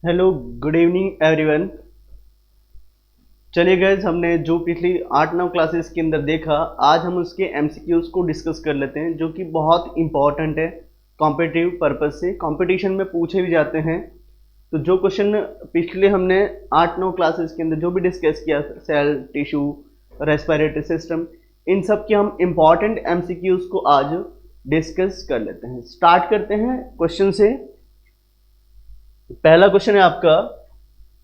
Hello, good evening everyone. चलिए guys, हमने जो पिछली 8-9 क्लासेस के अंदर देखा, आज हम उसके एमसीक्यूज को डिस्कस कर लेते हैं, जो कि बहुत इंपॉर्टेंट है कॉम्पिटिटिव पर्पस से। कंपटीशन में पूछे भी जाते हैं। तो जो क्वेश्चन पिछले हमने 8-9 क्लासेस के अंदर जो भी डिस्कस किया, सेल, टिश्यू, रेस्पिरेटरी सिस्टम, इन सब के हम इंपॉर्टेंट एमसीक्यूज को आज डिस्कस कर लेते हैं। स्टार्ट करते हैं क्वेश्चन से। पहला क्वेश्चन है आपका,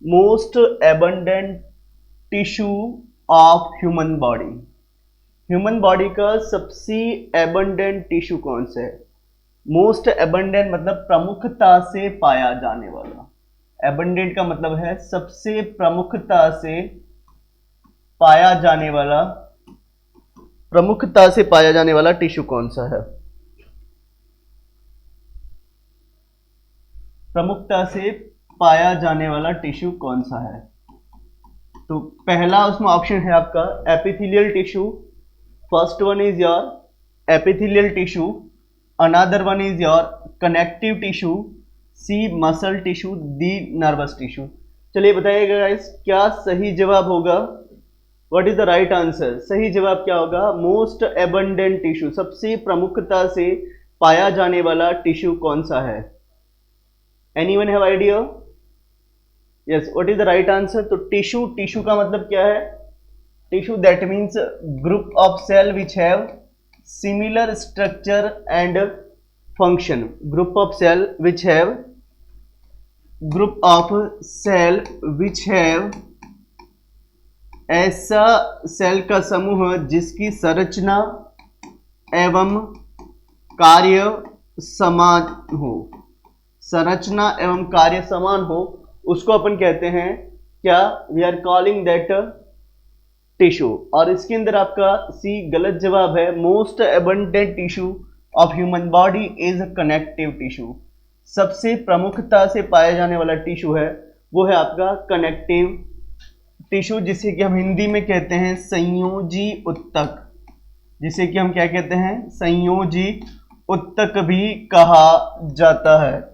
most abundant tissue of human body. Human body का सबसे एबंडेंट टिश्यू कौन सा है? मोस्ट एबंडेंट मतलब प्रमुखता से पाया जाने वाला। एबंडेंट का मतलब है सबसे प्रमुखता से पाया जाने वाला, प्रमुखता से पाया जाने वाला टिश्यू कौन सा है? प्रमुखता से पाया जाने वाला टिश्यू कौन सा है? तो पहला उसमें ऑप्शन है आपका epithelial tissue. First one is your epithelial tissue, another one is your connective tissue, C muscle tissue, D nervous tissue. चलिए बताइएगा गाइस, क्या सही जवाब होगा? What is the right answer? सही जवाब क्या होगा? मोस्ट एबंडेंट टिश्यू, सबसे प्रमुखता से पाया जाने वाला टिश्यू कौन सा है? Anyone have idea? Yes, what is the right answer? तो टिश्यू, टिश्यू का मतलब क्या है? Tissue that means group of cell which have similar structure and function. Group of cell which have, group of cell which have, ऐसा cell का समूह जिसकी संरचना एवं कार्य समान हो। संरचना एवं कार्य समान हो, उसको अपन कहते हैं क्या? We are calling that tissue. और इसके अंदर आपका सी गलत जवाब है। Most abundant tissue of human body is connective tissue. सबसे प्रमुखता से पाया जाने वाला टिश्यू है वो है आपका कनेक्टिव टिश्यू, जिसे कि हम हिंदी में कहते हैं संयोजी उत्तक। जिसे कि हम क्या कहते हैं? संयोजी उत्तक भी कहा जाता है।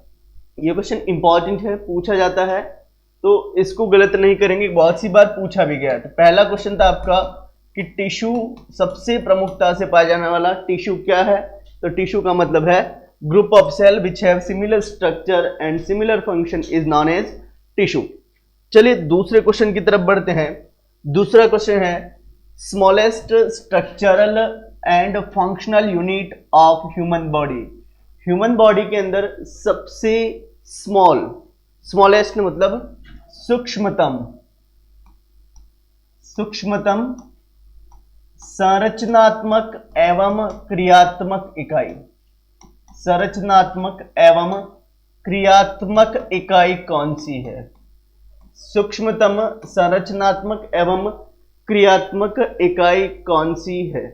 ये क्वेश्चन इंपॉर्टेंट है, पूछा जाता है, तो इसको गलत नहीं करेंगे, बहुत सी बार पूछा भी गया है। तो पहला क्वेश्चन था आपका कि टिश्यू, सबसे प्रमुखता से पाया जाने वाला टिश्यू क्या है? तो टिश्यू का मतलब है group of cell which have similar structure and similar function is known as tissue. चलिए दूसरे क्वेश्चन की तरफ बढ़ते हैं। दूसरा क्वेश्चन है, smallest structural and functional unit of human body. Human body के अंदर सबसे स्मॉलेस्ट मतलब सूक्ष्मतम, सूक्ष्मतम संरचनात्मक एवं क्रियात्मक इकाई। संरचनात्मक एवं क्रियात्मक इकाई कौन सी है? सूक्ष्मतम संरचनात्मक एवं क्रियात्मक इकाई कौन सी है?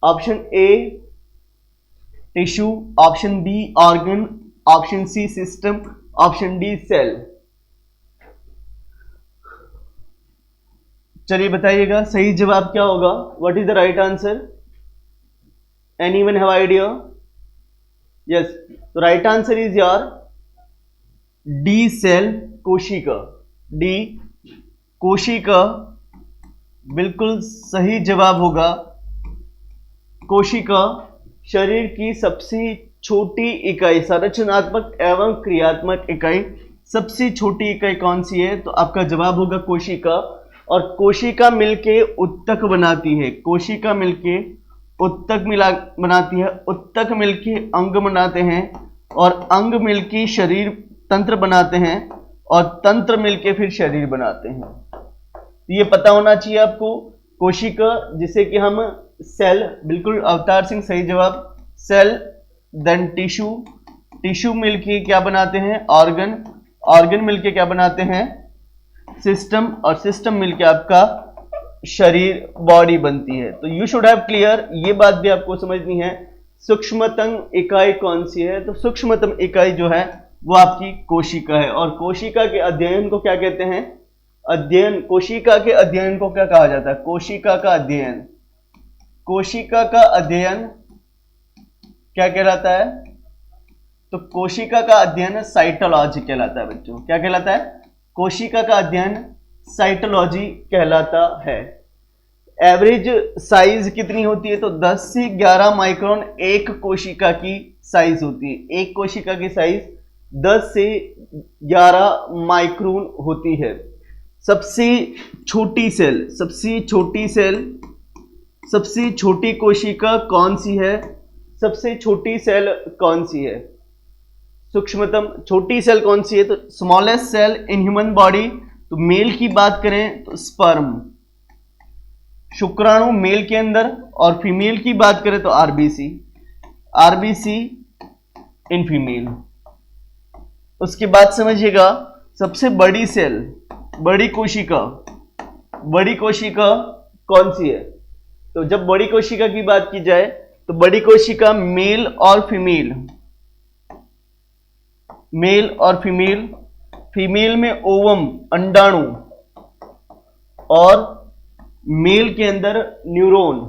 Option A tissue, option B organ, option C system, option D cell. चलिए बताइएगा सही जवाब क्या होगा? What is the right answer? Anyone have idea? Yes, तो right answer is your D cell, कोशिका। डी कोशिका बिल्कुल सही जवाब होगा। कोशिका शरीर की सबसे छोटी इकाई, संरचनात्मक एवं क्रियात्मक इकाई, सबसे छोटी इकाई कौन सी है? तो आपका जवाब होगा कोशिका। और कोशिका मिलके उत्तक बनाती है। कोशिका मिलके उत्तक बनाती है, उत्तक मिलके अंग बनाते हैं, और अंग मिलके शरीर तंत्र बनाते हैं, और तंत्र मिलके फिर शरीर बनाते हैं। तो ये पता होना चाहिए आपको। कोशिका, जिसे कि हम सेल, बिल्कुल अवतार सिंह सही जवाब, सेल। देन टिश्यू, टिश्यू मिलके क्या बनाते हैं? ऑर्गन, ऑर्गन मिलके क्या बनाते हैं? सिस्टम, और सिस्टम मिलके आपका शरीर, बॉडी बनती है। तो यू शुड हैव क्लियर, ये बात भी आपको समझनी है। सूक्ष्मतम इकाई कौन सी है? तो सूक्ष्मतम इकाई जो है वो आपकी कोशिका है। और कोशिका के अध्ययन को क्या कहते हैं? अध्ययन, कोशिका के अध्ययन को क्या कहा जाता है? कोशिका का अध्ययन, कोशिका का अध्ययन क्या कहलाता है? तो कोशिका का अध्ययन साइटोलॉजी कहलाता है बच्चों। क्या कहलाता है? कोशिका का अध्ययन साइटोलॉजी कहलाता है। एवरेज साइज कितनी होती है? तो 10 से 11 माइक्रोन एक कोशिका की साइज होती है। एक कोशिका की साइज 10 से 11 माइक्रोन होती है। सबसे छोटी सेल, सबसे छोटी कोशिका कौन सी है? सबसे छोटी सेल कौन सी है? सूक्ष्मतम छोटी सेल कौन सी है? तो smallest cell in human body, तो मेल की बात करें तो स्पर्म, शुक्राणु मेल के अंदर, और फीमेल की बात करें तो आरबीसी इन फीमेल। उसके बाद समझिएगा सबसे बड़ी सेल, बड़ी कोशिका कौन सी है? तो जब बड़ी कोशिका की बात की जाए तो बड़ी कोशिका मेल और फीमेल, फीमेल में ओवम अंडाणु, और मेल के अंदर न्यूरॉन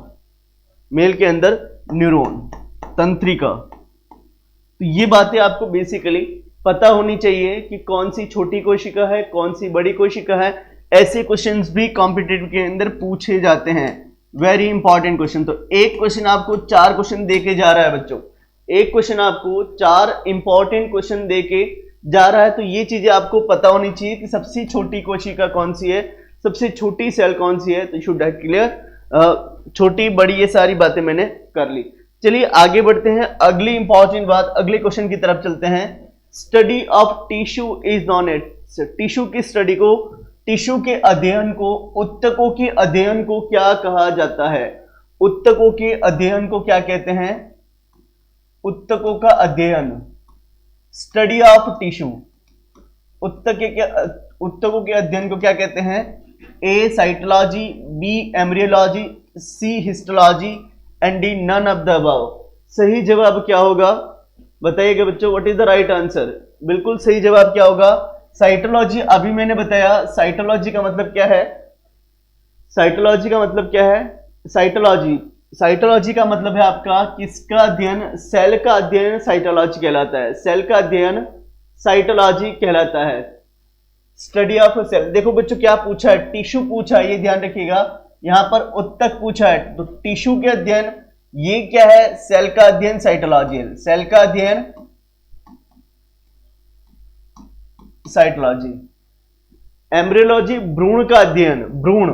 तंत्रिका। तो ये बातें आपको बेसिकली पता होनी चाहिए कि कौन सी छोटी कोशिका है, कौन सी बड़ी कोशिका है। ऐसे क्वेश्चंस भी कॉम्पिटिटिव के अंदर पूछे जाते हैं, वेरी इंपॉर्टेंट क्वेश्चन। तो एक क्वेश्चन आपको 4 क्वेश्चन देके जा रहा है बच्चों, एक क्वेश्चन आपको 4 इंपॉर्टेंट क्वेश्चन देके जा रहा है। तो ये चीजें आपको पता होनी चाहिए कि सबसे छोटी कोशिका कौन सी है, सबसे छोटी सेल कौन सी है। तो शुड हैव क्लियर, छोटी बड़ी ये सारी बातें मैंने कर ली। चलिए आगे बढ़ते हैं, अगली इंपॉर्टेंट बात, अगले क्वेश्चन की तरफ चलते हैं। Study of tissue is known as, tissue की स्टडी को, टिश्यू के अध्ययन को, उत्तकों के अध्ययन को क्या कहा जाता है? उत्तकों के अध्ययन को क्या कहते हैं? उत्तकों का अध्ययन, स्टडी ऑफ टिश्यू, उत्तकों के अध्ययन को क्या कहते हैं? A cytology, B embryology, C histology and D none of the above. सही जवाब क्या होगा बताइएगा बच्चों, what is the right answer? बिल्कुल सही जवाब क्या होगा? साइटोलॉजी। अभी मैंने बताया साइटोलॉजी का मतलब क्या है, साइटोलॉजी का मतलब क्या है? साइटोलॉजी का मतलब है आपका किसका अध्ययन? सेल का अध्ययन साइटोलॉजी कहलाता है, सेल का अध्ययन साइटोलॉजी कहलाता है। Study of cell. देखो बच्चों क्या पूछा है, टिश्यू पूछा है, ये ध्यान रखिएगा। यहां पर उत्तक पूछा है, तो टिश्यू के अध्ययन ये क्या है? सेल का अध्ययन साइटोलॉजी है, सेल का अध्ययन साइटोलॉजी। एम्ब्रियोलॉजी भ्रूण का अध्ययन, भ्रूण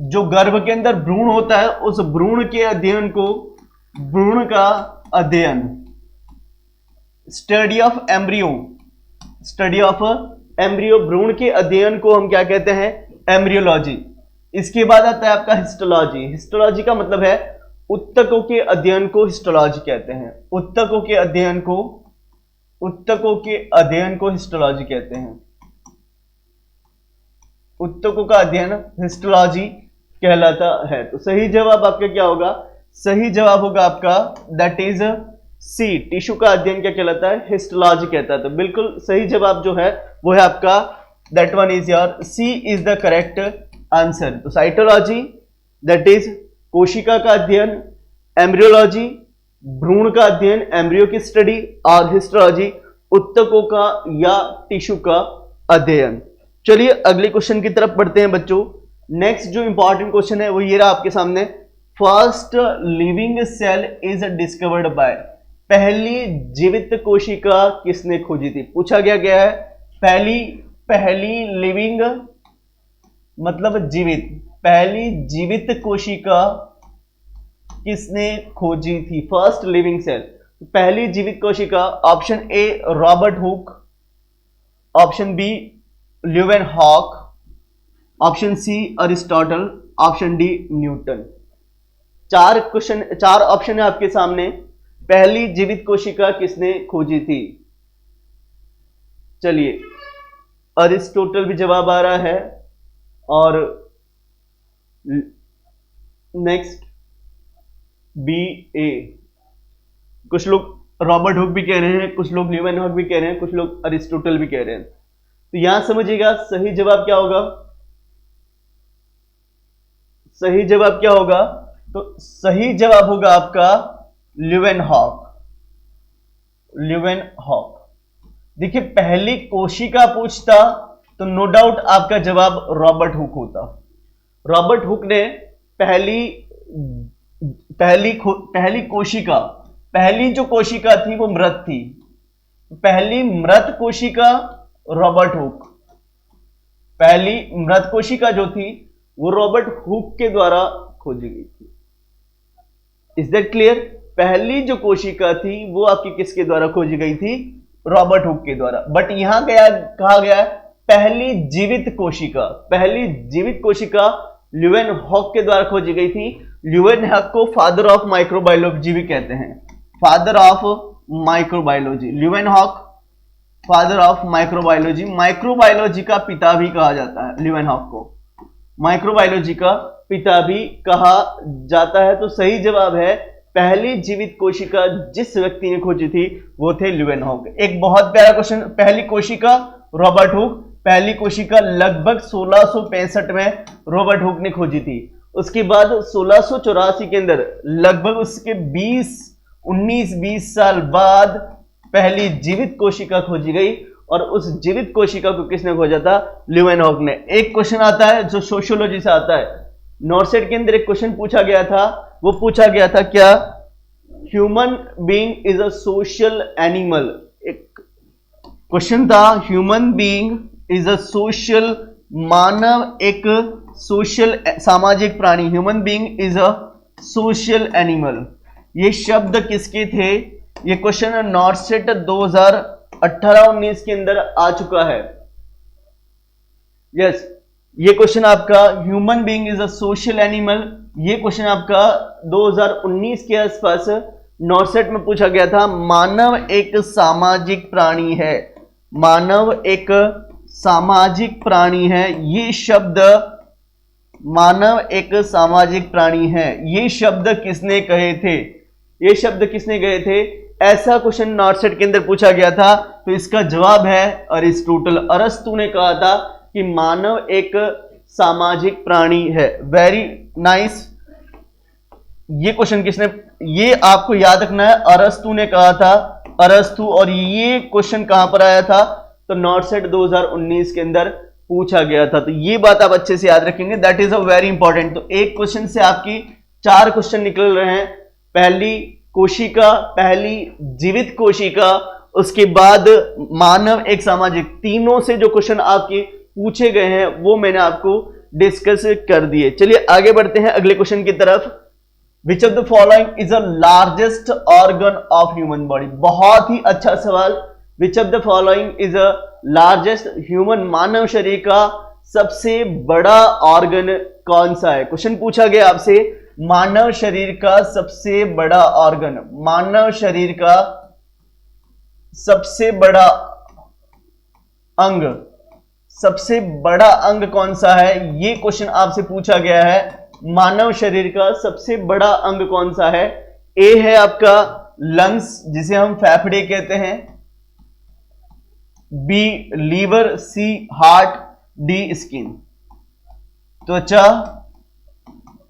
जो गर्भ के अंदर भ्रूण होता है उस भ्रूण के अध्ययन को भ्रूण का अध्ययन। स्टडी ऑफ एम्ब्रियो, भ्रूण के अध्ययन को हम क्या कहते हैं? एम्ब्रियोलॉजी। इसके बाद आता है आपका हिस्टोलॉजी। हिस्टोलॉजी का मतलब है उत्तकों के अध्ययन को हिस्टोलॉजी कहते हैं, उत्तकों के अध्ययन को हिस्टोलॉजी कहते हैं। उत्तकों का अध्ययन हिस्टोलॉजी कहलाता है। तो सही जवाब आपका क्या होगा? सही जवाब होगा आपका दैट इज सी, टिश्यू का अध्ययन क्या कहलाता है? हिस्टोलॉजी कहता है। तो बिल्कुल सही जवाब जो है वो है आपका, that one is your C is the correct answer. तो साइटोलॉजी दैट इज कोशिका का अध्ययन, एम्ब्रियोलॉजी भ्रूण का अध्ययन, एम्ब्रियो की स्टडी, और हिस्टोलॉजी उत्तकों का या टिश्यू का अध्ययन। चलिए अगले क्वेश्चन की तरफ बढ़ते हैं बच्चों। नेक्स्ट जो इंपॉर्टेंट क्वेश्चन है वो ये रहा आपके सामने। First living cell is discovered by, पहली जीवित कोशिका किसने खोजी थी? पूछा गया है पहली लिविंग मतलब जीवित, पहली जीवित कोशिका किसने खोजी थी? फर्स्ट लिविंग सेल, पहली जीवित कोशिका। Option A Robert Hooke, option B Leeuwenhoek, option C Aristotle, option D Newton. 4 option है आपके सामने। पहली जीवित कोशिका किसने खोजी थी? चलिए अरिस्टोटल भी जवाब आ रहा है, और नेक्स्ट बी ए। कुछ लोग रॉबर्ट हुक भी कह रहे हैं, कुछ लोग ल्यूवेनहॉक भी कह रहे हैं, कुछ लोग अरिस्टोटल भी कह रहे हैं। तो यहां समझिएगा सही जवाब क्या होगा? सही जवाब क्या होगा? तो सही जवाब होगा आपका ल्यूवेनहॉक। देखिए पहली कोशिका पूछता तो नो डाउट आपका जवाब रॉबर्ट हुक होता। रॉबर्ट हुक ने पहली कोशिका, पहली जो कोशिका थी वो मृत थी, पहली मृत कोशिका रॉबर्ट हुक, पहली मृत कोशिका जो थी वो रॉबर्ट हुक के द्वारा खोजी गई थी। Is that clear? पहली जो कोशिका थी वो आपकी किसके द्वारा खोजी गई थी? रॉबर्ट हुक के द्वारा। बट यहां क्या कहा गया है? पहली जीवित कोशिका, पहली जीवित कोशिका ल्यूवेनहॉक के द्वारा खोजी गई थी। ल्यूवेनहॉक को फादर ऑफ माइक्रोबायोलॉजी भी कहते हैं, father of microbiology. Leeuwenhoek father of microbiology, microbiology का पिता भी कहा जाता है ल्यूवेनहॉक को, माइक्रोबायोलॉजी का पिता भी कहा जाता है। तो सही जवाब है पहली जीवित कोशिका जिस व्यक्ति ने खोजी थी वो थे ल्यूवेनहॉक। एक बहुत प्यारा क्वेश्चन, पहली कोशिका रॉबर्ट हुक, पहली कोशिका लगभग 1665 में रॉबर्ट हुक ने खोजी थी। उसके बाद 1684 के अंदर लगभग उसके 19-20 साल बाद पहली जीवित कोशिका खोजी गई और उस जीवित कोशिका को किसने खोजा था? ल्यूवेनहॉक ने। एक क्वेश्चन आता है जो सोशियोलॉजी से आता है, नॉर्सेट के अंदर एक क्वेश्चन पूछा गया था, वो पूछा गया था क्या human being is a social animal. एक क्वेश्चन था, human being is a social, मानव एक सोशल सामाजिक प्राणी, human being is a social animal. ये शब्द किसके थे? ये क्वेश्चन नॉर्सेट 2018-19 के अंदर आ चुका है। यस, ये क्वेश्चन आपका human being is a social animal, ये क्वेश्चन आपका 2019 के आसपास नॉर्सेट में पूछा गया था। मानव एक सामाजिक प्राणी है, मानव एक सामाजिक प्राणी है, ये शब्द मानव एक सामाजिक प्राणी है, ये शब्द किसने कहे थे? ये शब्द किसने कहे थे? ऐसा क्वेश्चन नॉर्सेट के अंदर पूछा गया था। तो इसका जवाब है अरिस्टोटल, अरस्तु ने कहा था कि मानव एक सामाजिक प्राणी है। Very nice. ये क्वेश्चन किसने, ये आपको याद रखना है, अरस्तु ने कहा था, अरस्तु। और ये क्वेश्चन कहां पर आया था? तो नॉर्सेट 2019 के अंदर पूछा गया था। तो ये बात आप अच्छे से याद रखेंगे, that is a very important. तो एक क्वेश्चन से आपकी 4 क्वेश्चन निकल रहे हैं। पहली कोशिका, पहली जीवित कोशिका, उसके बाद मानव एक सामाजिक, तीनों से जो क्वेश्चन आपके पूछे गए हैं वो मैंने आपको डिस्कस कर दिए। चलिए आगे बढ़ते हैं अगले क्वेश्चन की तरफ। Which of the following is a largest organ of human body? बहुत ही अच्छा सवाल। Which of the following is a largest, human मानव शरीर का सबसे बड़ा ऑर्गन कौन सा है? क्वेश्चन पूछा गया आपसे, मानव शरीर का सबसे बड़ा ऑर्गन, मानव शरीर का सबसे बड़ा अंग, सबसे बड़ा अंग कौन सा है? ये क्वेश्चन आपसे पूछा गया है। मानव शरीर का सबसे बड़ा अंग कौन सा है? ए है आपका लंग्स, जिसे हम फेफड़े कहते हैं, बी लीवर, सी हार्ट, डी स्किन, त्वचा,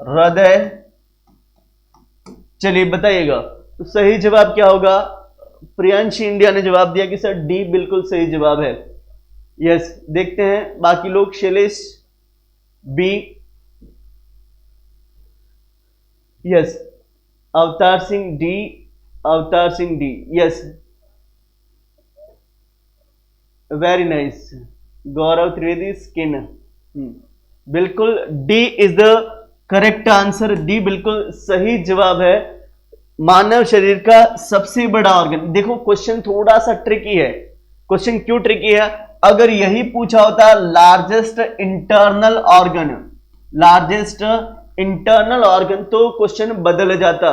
हृदय। चलिए बताइएगा, तो सही जवाब क्या होगा? प्रियांश इंडिया ने जवाब दिया कि सर डी बिल्कुल सही जवाब है। यस, देखते हैं बाकी लोग। शैलेश बी, यस, अवतार Singh D, Avtar Singh D, yes, very nice. Gaurav Trivedi skin, बिल्कुल D is the correct answer, D बिल्कुल सही जवाब है। मानव शरीर का सबसे बड़ा ऑर्गन। देखो क्वेश्चन थोड़ा सा ट्रिकी है। क्वेश्चन क्यों ट्रिकी है? अगर यही पूछा होता largest internal organ, largest internal organ, तो क्वेश्चन बदल जाता।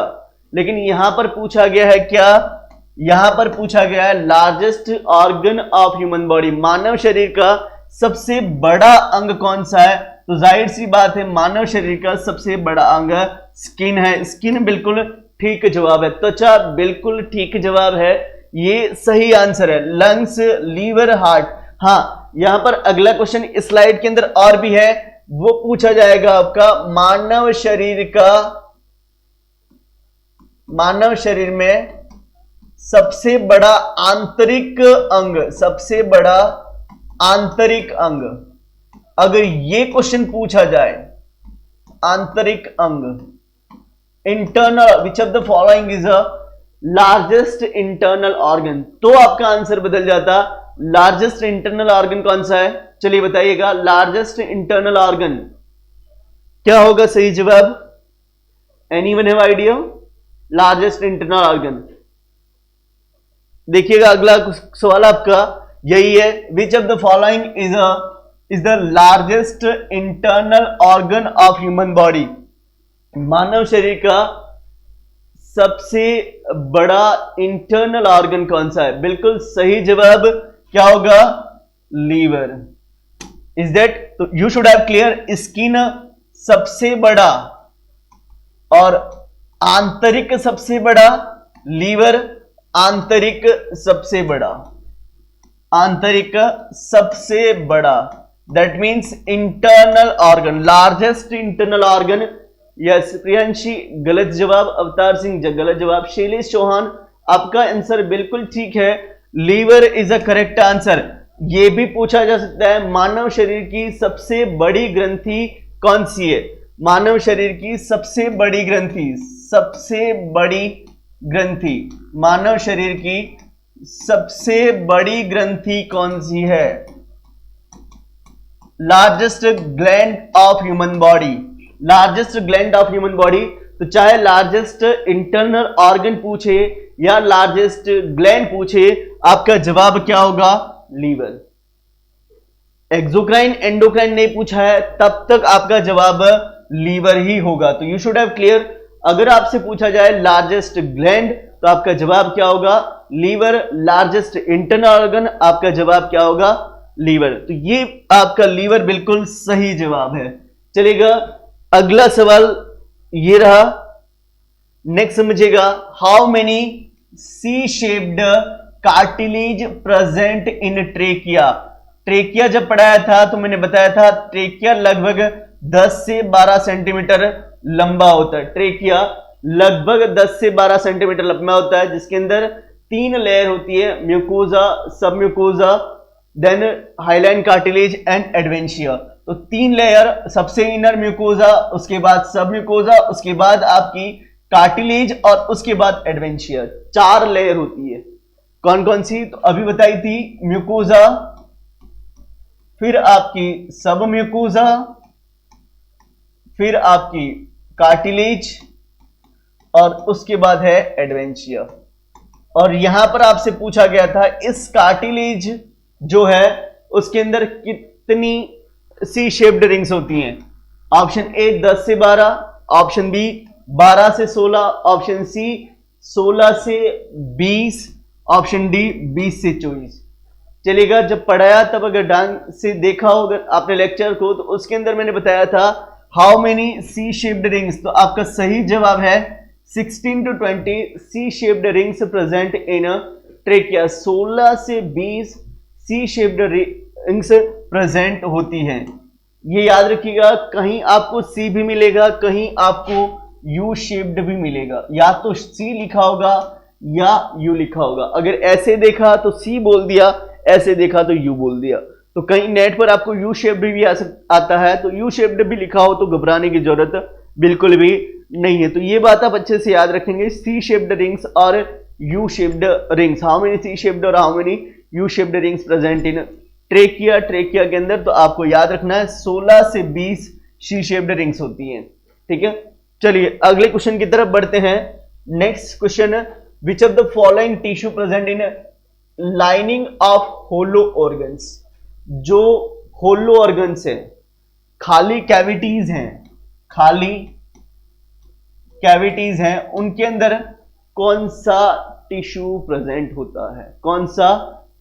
लेकिन यहां पर पूछा गया है क्या? यहां पर पूछा गया है largest organ of human body, मानव शरीर का सबसे बड़ा अंग कौन सा है? तो जाहिर सी बात है मानव शरीर का सबसे बड़ा अंग स्किन है। स्किन बिल्कुल ठीक जवाब है। त्वचा बिल्कुल ठीक जवाब है, ये सही आंसर है। Lungs, liver, heart. हाँ, यहां पर अगला क्वेश्चन स्लाइड के अंदर और भी है, वो पूछा जाएगा आपका मानव शरीर का, मानव शरीर में सबसे बड़ा आंतरिक अंग, सबसे बड़ा आंतरिक अंग, अगर ये क्वेश्चन पूछा जाए, आंतरिक अंग, internal, which of the following is a largest internal organ, तो आपका आंसर बदल जाता। लार्जेस्ट इंटरनल ऑर्गन कौन सा है, चलिए बताइएगा। लार्जेस्ट इंटरनल ऑर्गन क्या होगा सही जवाब? Anyone have idea? Largest internal organ, देखिएगा अगला सवाल आपका यही है। Which of the following is the largest internal organ of human body, मानव शरीर का सबसे बड़ा इंटरनल ऑर्गन कौन सा है? बिल्कुल सही जवाब क्या होगा? लीवर। Is that? तो you should have clear, skin सबसे बड़ा और आंतरिक सबसे बड़ा, लीवर आंतरिक सबसे बड़ा, आंतरिक सबसे बड़ा, that means internal organ, largest internal organ. Yes Priyanshi गलत जवाब, अवतार सिंह गलत जवाब, शैलेश चौहान आपका आंसर बिल्कुल ठीक है, liver is a correct answer. यह भी पूछा जा सकता है मानव शरीर की सबसे बड़ी ग्रंथि कौन सी है? मानव शरीर की सबसे बड़ी ग्रंथि, सबसे बड़ी ग्रंथि, मानव शरीर की सबसे बड़ी ग्रंथि कौन सी है? Largest gland of human body, largest gland of human body. तो चाहे लार्जेस्ट इंटरनल ऑर्गन पूछे या लार्जेस्ट ग्लैंड पूछे, आपका जवाब क्या होगा? लीवर। एक्सोक्राइन एंडोक्राइन नहीं पूछा है, तब तक आपका जवाब लीवर ही होगा। तो यू शुड हैव क्लियर, अगर आपसे पूछा जाए लार्जेस्ट ग्लैंड तो आपका जवाब क्या होगा? लीवर। लार्जेस्ट इंटरनल ऑर्गन, आपका जवाब क्या होगा? लीवर। तो ये आपका लीवर बिल्कुल सही जवाब है। चलेगा अगला सवाल ये रहा, नेक्स्ट समझिएगा। How many C shaped cartilage present in trachea? Trachea जब पढ़ाया था तो मैंने बताया था ट्रेकिया लगभग 10 से 12 सेंटीमीटर लंबा होता है। ट्रेकिया लगभग 10 से 12 सेंटीमीटर लंबा होता है, जिसके अंदर 3 लेयर होती है, mucosa, submucosa, then hyaline cartilage and adventitia. तो 3 लेयर, सबसे इनर म्यूकोजा, उसके बाद सब म्यूकोजा, उसके बाद आपकी कार्टिलेज और उसके बाद एडवेंशिया। 4 लेयर होती है। कौन कौन सी? तो अभी बताई थी, म्यूकोजा, फिर आपकी सब म्यूकोजा, फिर आपकी कार्टिलेज और उसके बाद है एडवेंशिया। और यहां पर आपसे पूछा गया था इस कार्टिलेज जो है उसके अंदर कितनी सी शेप्ड रिंग्स होती हैं? ऑप्शन ए 10 से 12, ऑप्शन बी 12 से 16, ऑप्शन सी 16 से 20, ऑप्शन डी 20 से 24। चलेगा, जब पढ़ाया तब अगर ढंग से देखा हो आपने लेक्चर को, तो उसके अंदर मैंने बताया था how many C shaped rings, तो आपका सही जवाब है 16 to 20 C shaped rings present in trachea. 16 से 20 सी शेप्ड रिंग्स प्रेजेंट होती हैं। ये याद रखिएगा, कहीं आपको सी भी मिलेगा, कहीं आपको यू शेप्ड भी मिलेगा। या तो सी लिखा होगा या यू लिखा होगा। अगर ऐसे देखा तो सी बोल दिया, ऐसे देखा तो यू बोल दिया। तो कहीं नेट पर आपको यू शेप्ड भी आता है, तो यू शेप्ड भी लिखा हो तो घबराने की जरूरत बिल्कुल भी नहीं है। तो ये बात आप अच्छे से याद रखेंगे, सी शेप्ड रिंग्स और U shaped rings. How many C shaped और how many U shaped rings present in trachea? Trachea के अंदर तो आपको याद रखना है 16 से 20 सी शेप्ड रिंग्स होती हैं। ठीक है, चलिए अगले क्वेश्चन की तरफ बढ़ते हैं। Next question, which of the following tissue present in lining of hollow organs? जो होलो ऑर्गन्स है, खाली कैविटीज हैं, खाली कैविटीज हैं, उनके अंदर कौन सा टिश्यू प्रेजेंट होता है? कौन सा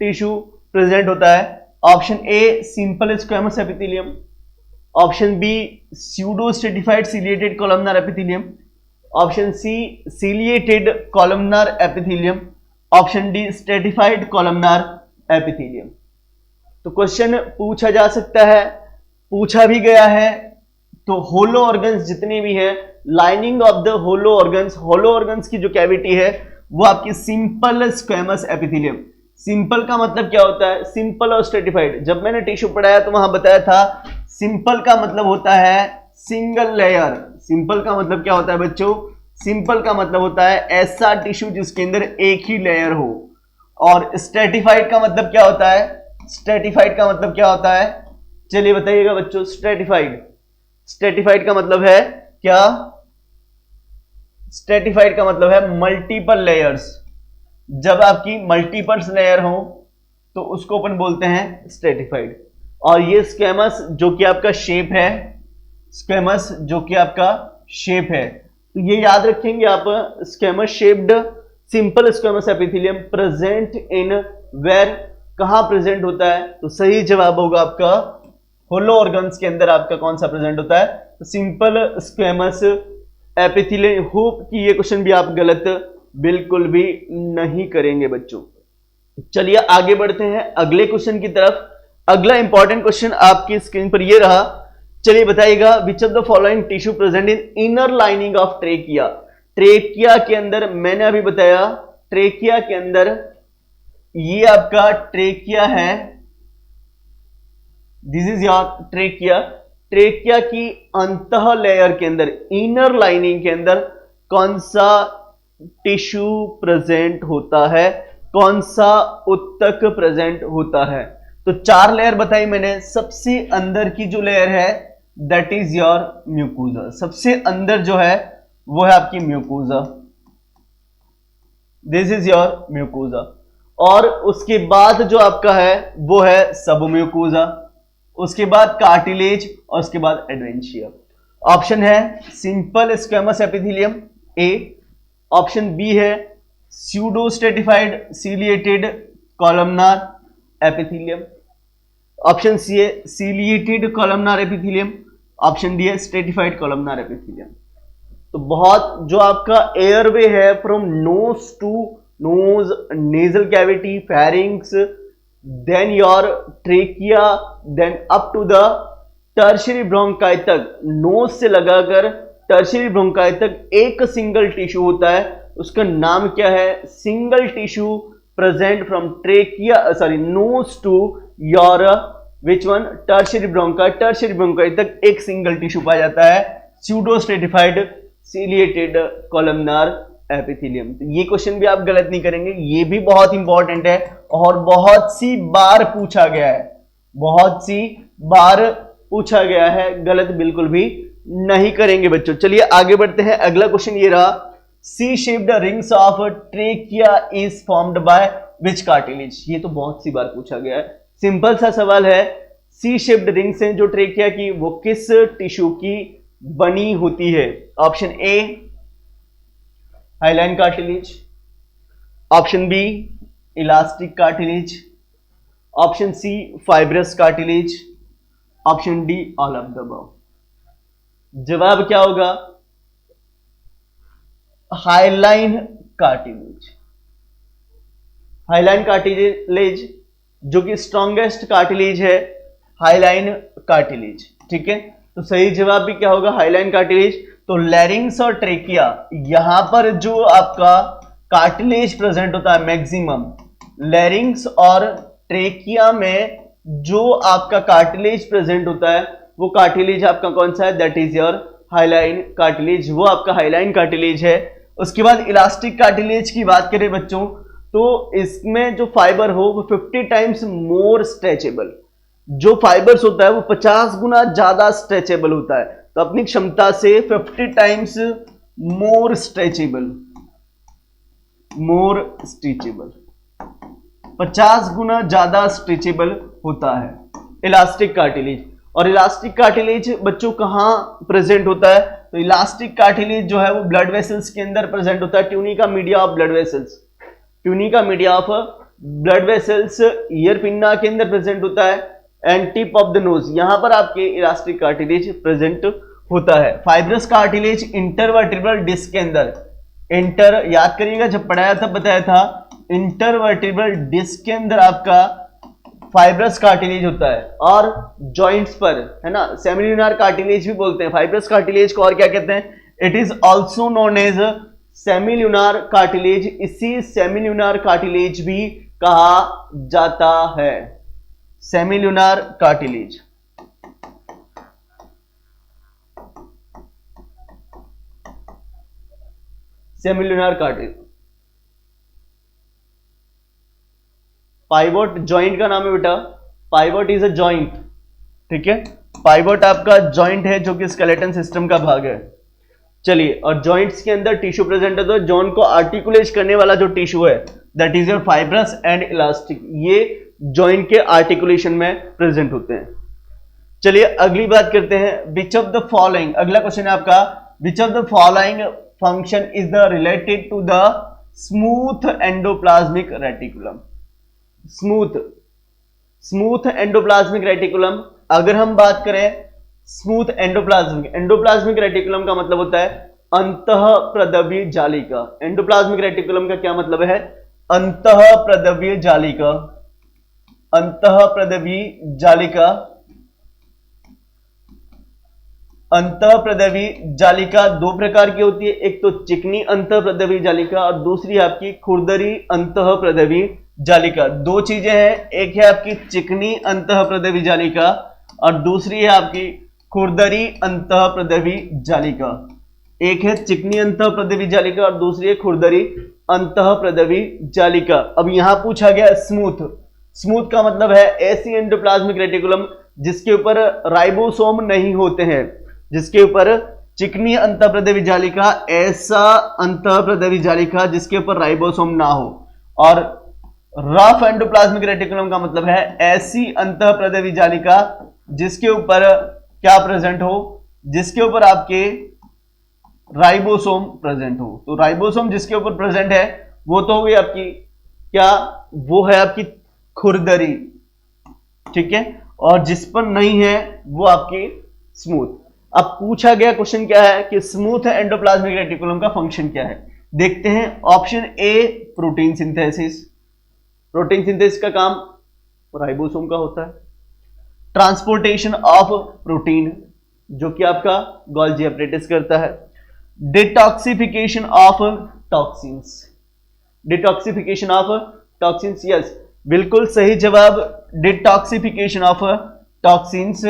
टिश्यू प्रेजेंट होता है? Option A simple squamous epithelium, option B pseudo stratified ciliated columnar epithelium, option C ciliated columnar epithelium, option D stratified columnar epithelium. तो क्वेश्चन पूछा जा सकता है, पूछा भी गया है। तो होलो ऑर्गन्स जितने भी हैं, lining of the hollow organs, hollow organs की जो कैविटी है वो आपकी सिंपल स्क्वेमस एपिथेलियम। सिंपल का मतलब क्या होता है? सिंपल और स्ट्रेटिफाइड। जब मैंने टिश्यू पढ़ाया तो वहां बताया था सिंपल का मतलब होता है सिंगल लेयर। सिंपल का मतलब क्या होता है बच्चों? सिंपल का मतलब होता है ऐसा टिश्यू जिसके अंदर एक ही लेयर हो। और स्ट्रेटिफाइड का मतलब क्या होता है? स्ट्रेटिफाइड का मतलब क्या होता है? चलिए बताइएगा बच्चों। स्ट्रेटिफाइड का मतलब है क्या? स्ट्रेटिफाइड का मतलब है मल्टीपल लेयर्स। जब आपकी मल्टीपल लेयर हो तो उसको अपन बोलते हैं स्ट्रेटिफाइड। और ये स्क्वेमस जो कि आपका शेप है, स्क्वेमस जो कि आपका शेप है, तो ये याद रखेंगे आप। Squamous shaped simple squamous epithelium present in where, कहां प्रेजेंट होता है? तो सही जवाब होगा आपका होलो ऑर्गन्स के अंदर। आपका कौन सा प्रेजेंट होता है? तो सिंपल स्क्वेमस एपिथेलियम। होप कि ये क्वेश्चन भी आप गलत बिल्कुल भी नहीं करेंगे बच्चों। चलिए आगे बढ़ते हैं अगले क्वेश्चन की तरफ। अगला इंपॉर्टेंट क्वेश्चन आपकी स्क्रीन पर ये रहा। चलिए बताइएगा, विच of the following tissue present in inner lining of trachea? Trachea के अंदर मैंने अभी बताया, ट्रेकिया के अंदर ये आपका ट्रेकिया है। This is your trachea. Trachea की अंतः लेयर के अंदर, इनर लाइनिंग के अंदर कौन सा टिश्यू प्रेजेंट होता है? कौन सा उत्तक प्रेजेंट होता है? तो 4 लेयर बताई मैंने। सबसे अंदर की जो लेयर है दैट इज योर म्यूकोजा। सबसे अंदर जो है वो है आपकी mucosa. This is your mucosa. और उसके बाद जो आपका है वो है सबम्यूकोजा, उसके बाद कार्टिलेज और उसके बाद एडवेंशिया। ऑप्शन है simple squamous epithelium A, option B है pseudo stratified ciliated columnar epithelium, option C है ciliated columnar epithelium, option D है स्ट्रेटिफाइड कॉलमनार एपिथेलियम। तो बहुत जो आपका एयरवे है from nose to nose, nasal cavity, pharynx, then your trachea, then up to the tertiary bronchi तक, nose से लगाकर टर्शियरी ब्रोंकाई तक एक सिंगल टिश्यू होता है। उसका नाम क्या है? Single tissue present from trachea sorry nose to your which one? Tertiary bronchi. Tertiary bronchi तक एक सिंगल टिश्यू पाया जाता है, pseudo stratified ciliated columnar epithelium. तो ये क्वेश्चन भी आप गलत नहीं करेंगे, ये भी बहुत इंपॉर्टेंट है और बहुत सी बार पूछा गया है, बहुत सी बार पूछा गया है, गलत बिल्कुल भी नहीं करेंगे बच्चों। चलिए आगे बढ़ते हैं। अगला क्वेश्चन ये रहा, C shaped rings of trachea is formed by which cartilage? ये तो बहुत सी बार पूछा गया है, सिंपल सा सवाल है। सी शेप्ड रिंग्स हैं जो ट्रेकिया की, वो किस टिश्यू की बनी होती है? Option A hyaline cartilage, option B elastic cartilage, option C fibrous cartilage, option D all of the above. जवाब क्या होगा? Hyaline cartilage. हाइलाइन कार्टिलेज जो कि स्ट्रॉन्गेस्ट कार्टिलेज है, हाइलाइन कार्टिलेज। ठीक है, तो सही जवाब भी क्या होगा? Hyaline cartilage. तो लैरिंग्स और ट्रेकिया, यहां पर जो आपका कार्टिलेज प्रेजेंट होता है मैक्सिमम, लैरिंग्स और ट्रेकिया में जो आपका कार्टिलेज प्रेजेंट होता है वो कार्टिलेज आपका कौन सा है? That is your hyaline cartilage, वो आपका हाइलाइन कार्टिलेज है। उसके बाद इलास्टिक कार्टिलेज की बात करें बच्चों, तो इसमें जो फाइबर हो वो 50 टाइम्स मोर स्ट्रेचेबल, जो फाइबर्स होता है वो 50 गुना ज्यादा स्ट्रेचेबल होता है। तो अपनी क्षमता से 50 टाइम्स मोर स्ट्रेचेबल, मोर स्ट्रेचेबल, 50 गुना ज्यादा स्ट्रेचेबल होता है इलास्टिक कार्टिलेज। और इलास्टिक कार्टिलेज बच्चों कहां प्रेजेंट होता है? तो इलास्टिक कार्टिलेज जो है वो ब्लड वेसल्स के अंदर प्रेजेंट होता है, tunica media of blood vessels, tunica media of blood vessels ear pinna के अंदर प्रेजेंट होता है, and tip of the nose, यहां पर आपके इलास्टिक कार्टिलेज प्रेजेंट होता है। फाइब्रस कार्टिलेज इंटरवर्टिब्रल डिस्क के अंदर, इंटर याद करिएगा जब पढ़ाया था बताया था, इंटरवर्टिब्रल डिस्क के अंदर आपका फाइब्रस कार्टिलेज होता है। और जॉइंट्स पर है ना, सेमिल्यूनर कार्टिलेज भी बोलते हैं फाइब्रस कार्टिलेज को, और क्या कहते हैं? It is also known as semilunar cartilage, इसी सेमिल्यूनार कार्टिलेज भी कहा जाता है, semilunar cartilage. Semilunar cartilage. Pivot joint का नाम है बेटा, पाइवोट इज अ जॉइंट, ठीक है, पाइवोट आपका जॉइंट है जो कि स्केलेटन सिस्टम का भाग है। चलिए, और जॉइंट्स के अंदर टिश्यू प्रेजेंट है, तो जॉइंट को आर्टिकुलेट करने वाला जो टिश्यू है that is your fibrous and elastic, ये जॉइंट के आर्टिकुलेशन में प्रेजेंट होते हैं। चलिए अगली बात करते हैं, विच ऑफ द फॉलोइंग, अगला क्वेश्चन है आपका, which of the following function is the related to the smooth endoplasmic reticulum. Smooth endoplasmic reticulum, अगर हम बात करें स्मूथ एंडोप्लाज्मिक रेटिकुलम का मतलब होता है अंतःप्रदवीय जालिका। एंडोप्लाज्मिक रेटिकुलम का क्या मतलब है? अंतःप्रदवीय जालिका। अंतःप्रदवीय जालिका, अंतःप्रदवीय जालिका दो प्रकार की होती है, एक तो चिकनी अंतःप्रदवीय जालिका और दूसरी आपकी खुरदरी अंतःप्रदवीय जालिका। दो चीजें हैं, एक है आपकी चिकनी अंतःप्रदवीय जालिका और दूसरी है आपकी खुरदरी अंतःप्रदवीय जालिका। एक है चिकनी अंतःप्रदवीय जालिका और दूसरी है खुरदरी अंतःप्रदवीय जालिका। अब यहां पूछा गया स्मूथ, स्मूथ का मतलब है ऐसी एंडोप्लाज्मिक रेटिकुलम जिसके ऊपर राइबोसोम नहीं होते हैं, जिसके ऊपर चिकनी अंतःप्रदवीय जालिका, ऐसा अंतःप्रदवीय जालिका जिसके ऊपर राइबोसोम ना हो। और रफ एंडोप्लाज्मिक रेटिकुलम का मतलब है ऐसी अंतःप्रदवीय जालिका जिसके ऊपर क्या प्रेजेंट हो, जिसके ऊपर आपके राइबोसोम प्रेजेंट हो। तो राइबोसोम जिसके ऊपर प्रेजेंट है वो तो हो गई आपकी क्या, वो है आपकी खुरदरी, ठीक है, और जिस पर नहीं है वो आपकी स्मूथ। अब पूछा गया क्वेश्चन क्या है कि स्मूथ एंडोप्लाज्मिक रेटिकुलम का फंक्शन क्या है, देखते हैं। ऑप्शन ए प्रोटीन सिंथेसिस, प्रोटीन सिंथेसिस का काम राइबोसोम का होता है। ट्रांसपोर्टेशन ऑफ प्रोटीन जो कि आपका गोल्जी एपरेटस करता है। Detoxification of toxins, detoxification of toxins, yes बिल्कुल सही जवाब, detoxification of toxins.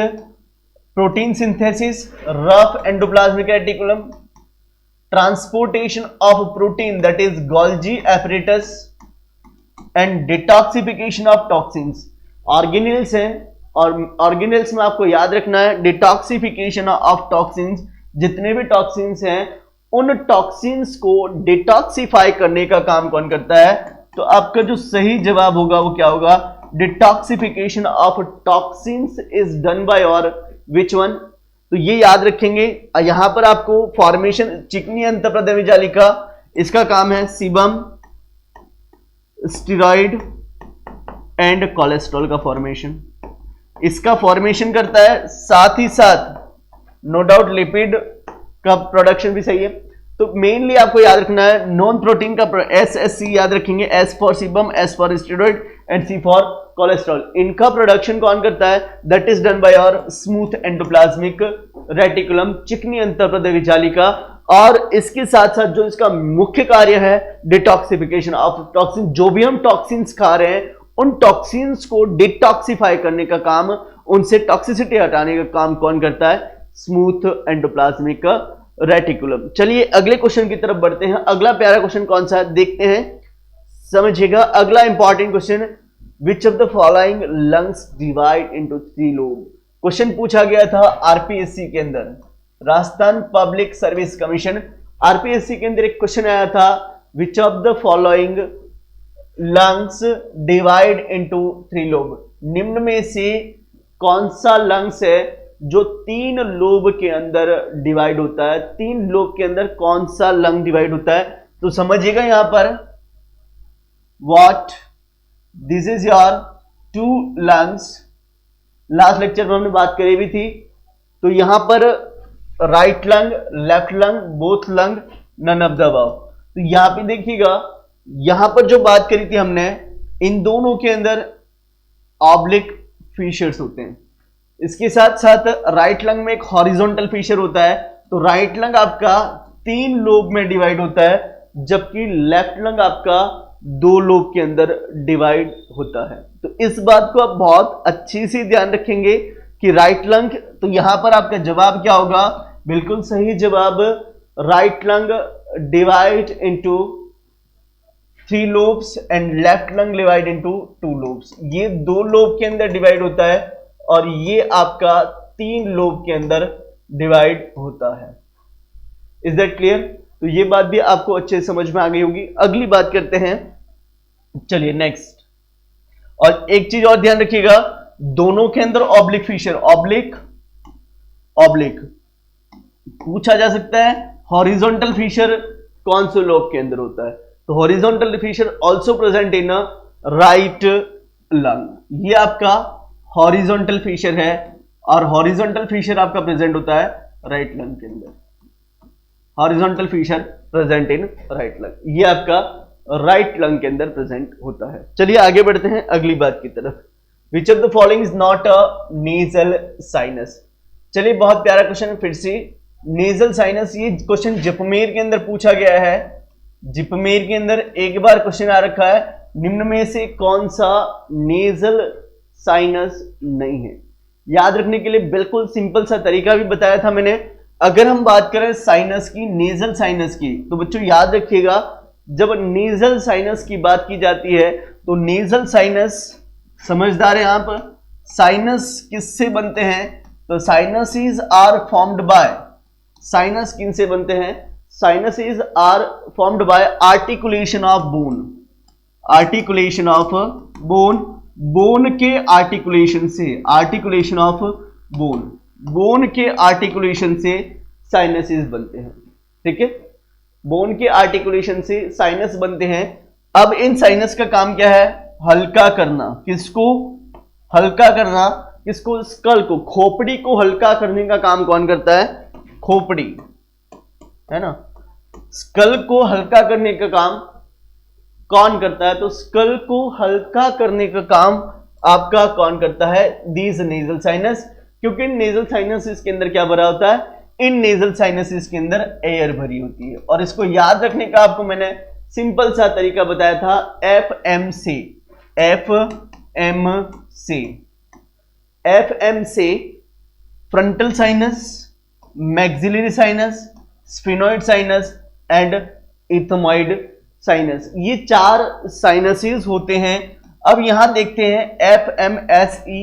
Protein synthesis, rough endoplasmic reticulum, transportation of protein that is Golgi apparatus and detoxification of toxins. Organelles हैं और ऑर्गेनेल्स में आपको याद रखना है डिटॉक्सिफिकेशन ऑफ टॉक्सिन्स, जितने भी टॉक्सिन्स हैं उन टॉक्सिन्स को डिटॉक्सिफाई करने का काम कौन करता है? तो आपका जो सही जवाब होगा वो क्या होगा? Detoxification of toxins is done by और विच वन? तो ये याद रखेंगे। यहां पर आपको फॉर्मेशन चिकनी अंतःप्रदवीय जालिका, इसका काम है सीबम, स्टेरॉइड एंड कोलेस्ट्रॉल का फॉर्मेशन, इसका फॉर्मेशन करता है, साथ ही साथ नो डाउट लिपिड का प्रोडक्शन भी सही है। तो मेनली आपको याद रखना है नॉन प्रोटीन का एसएससी याद रखेंगे, S for sebum, S for steroid and C for cholesterol. इनका प्रोडक्शन कौन करता है? दैट इज डन बाय और स्मूथ एंडोप्लाज्मिक रेटिकुलम, चिकनी अंतःप्रदवीय जालिका। और इसके साथ साथ जो इसका मुख्य कार्य है डिटॉक्सिफिकेशन ऑफ टॉक्सिन, जो भी हम टॉक्सिन्स खा रहे हैं उन टॉक्सिन्स को डिटॉक्सिफाई करने का काम, उनसे टॉक्सिसिटी हटाने का काम कौन करता है? Smooth endoplasmic reticulum. चलिए अगले क्वेश्चन की तरफ बढ़ते हैं। अगला प्यारा क्वेश्चन कौन सा है देखते हैं, समझिएगा। अगला important question, which of the following lungs divide into 3 lobe. Question पूछा गया था आरपीएससी के अंदर, Rajasthan public service commission, RPSC के अंदर एक क्वेश्चन आया था, विच of the following lungs divide into 3 lobe. निम्न में से कौन सा लंग्स है जो 3 लोब के अंदर डिवाइड होता है? 3 लोब के अंदर कौन सा लंग डिवाइड होता है? तो समझिएगा यहां पर, what this is your 2 lungs, last lecture में हमने बात करी भी थी। तो यहां पर right lung, left lung, both lung, none of the above. तो यहां पे देखिएगा, यहां पर जो बात करी थी हमने, इन दोनों के अंदर ऑब्लिक फीचर्स होते हैं। इसके साथ साथ राइट लंग में एक हॉरिजॉन्टल फीचर होता है। तो राइट लंग आपका 3 लोब में डिवाइड होता है, जबकि लेफ्ट लंग आपका दो लोब के अंदर डिवाइड होता है। तो इस बात को आप बहुत अच्छी से ध्यान रखेंगे कि राइट लंग, तो यहां पर आपका जवाब क्या होगा, बिल्कुल सही जवाब, right lung divide into 3 lobes and left lung divide into 2 lobes. ये 2 लोब के अंदर डिवाइड होता है और ये आपका 3 लोब के अंदर डिवाइड होता है। Is that clear? तो ये बात भी आपको अच्छे से समझ में आ गई होगी। अगली बात करते हैं, चलिए नेक्स्ट। और एक चीज और ध्यान रखिएगा, दोनों के अंदर ऑब्लिक फिशर, ऑब्लिक ऑब्लिक पूछा जा सकता है। हॉरिजॉन्टल फिशर कौन से लोब के अंदर होता है? तो horizontal fissure also present in right lung. ये आपका हॉरिजॉन्टल फिशर है और हॉरिजॉन्टल फिशर आपका प्रेजेंट होता है राइट लंग के अंदर। Horizontal fissure present in right lung, ये आपका राइट लंग के अंदर प्रेजेंट होता है। चलिए आगे बढ़ते हैं अगली बात की तरफ। Which of the following is not a nasal sinus? चलिए बहुत प्यारा क्वेश्चन फिर से, नेजल साइनस। ये क्वेश्चन जिपमेर के अंदर पूछा गया है। जिपमेर के अंदर एक बार क्वेश्चन आ रखा है, निम्न में से कौन सा नेजल साइनस नहीं है? याद रखने के लिए बिल्कुल सिंपल सा तरीका भी बताया था मैंने। अगर हम बात करें साइनस की, नेजल साइनस की, तो बच्चों याद रखिएगा, जब नेजल साइनस की बात की जाती है तो नेजल साइनस, समझदार हैं आप, साइनस किससे बनते हैं? तो sinuses are formed by, sinus किन से बनते हैं? Sinuses are formed by articulation of bone, articulation of bone, bone के आर्टिकुलेशन से, आर्टिकुलेशन ऑफ बोन, बोन के आर्टिकुलेशन से साइनसेस बनते हैं। ठीक है, बोन के आर्टिकुलेशन से साइनस बनते हैं। अब इन साइनस का काम क्या है? हल्का करना। किसको हल्का करना? किसको? स्कल को, खोपड़ी को हल्का करने का काम कौन करता है? खोपड़ी, है ना। स्कल को हल्का करने का काम कौन करता है? तो स्कल को हल्का करने का काम आपका कौन करता है? These nasal sinus. क्योंकि नेजल साइनस के अंदर क्या भरा होता है? इन नेजल साइनसेस के अंदर एयर भरी होती है। और इसको याद रखने का आपको मैंने सिंपल सा तरीका बताया था, FMC, FMC, FMC, frontal sinus, maxillary sinus, sphenoid sinus and ethmoid sinus, ये 4 साइनसेस होते हैं। अब यहां देखते हैं FMSE,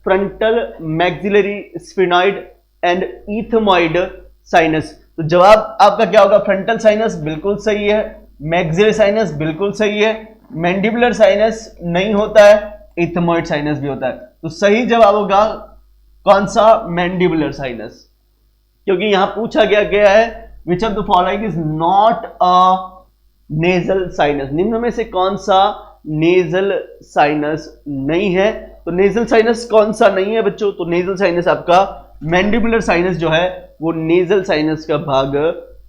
frontal, maxillary, sphenoid and ethmoid sinus. तो जवाब आपका क्या होगा? फ्रंटल साइनस बिल्कुल सही है, मैक्सिलरी साइनस बिल्कुल सही है, मैंडिबुलर साइनस नहीं होता है, इथमोइड साइनस भी होता है। तो सही जवाब होगा कौन सा? Mandibular sinus. क्योंकि यहां पूछा गया है which of the following is not a nasal sinus, निम्न में से कौन सा नेजल साइनस नहीं है? तो नेजल साइनस कौन सा नहीं है बच्चों? तो नेजल साइनस आपका मैंडिबुलर साइनस जो है वो नेजल साइनस का भाग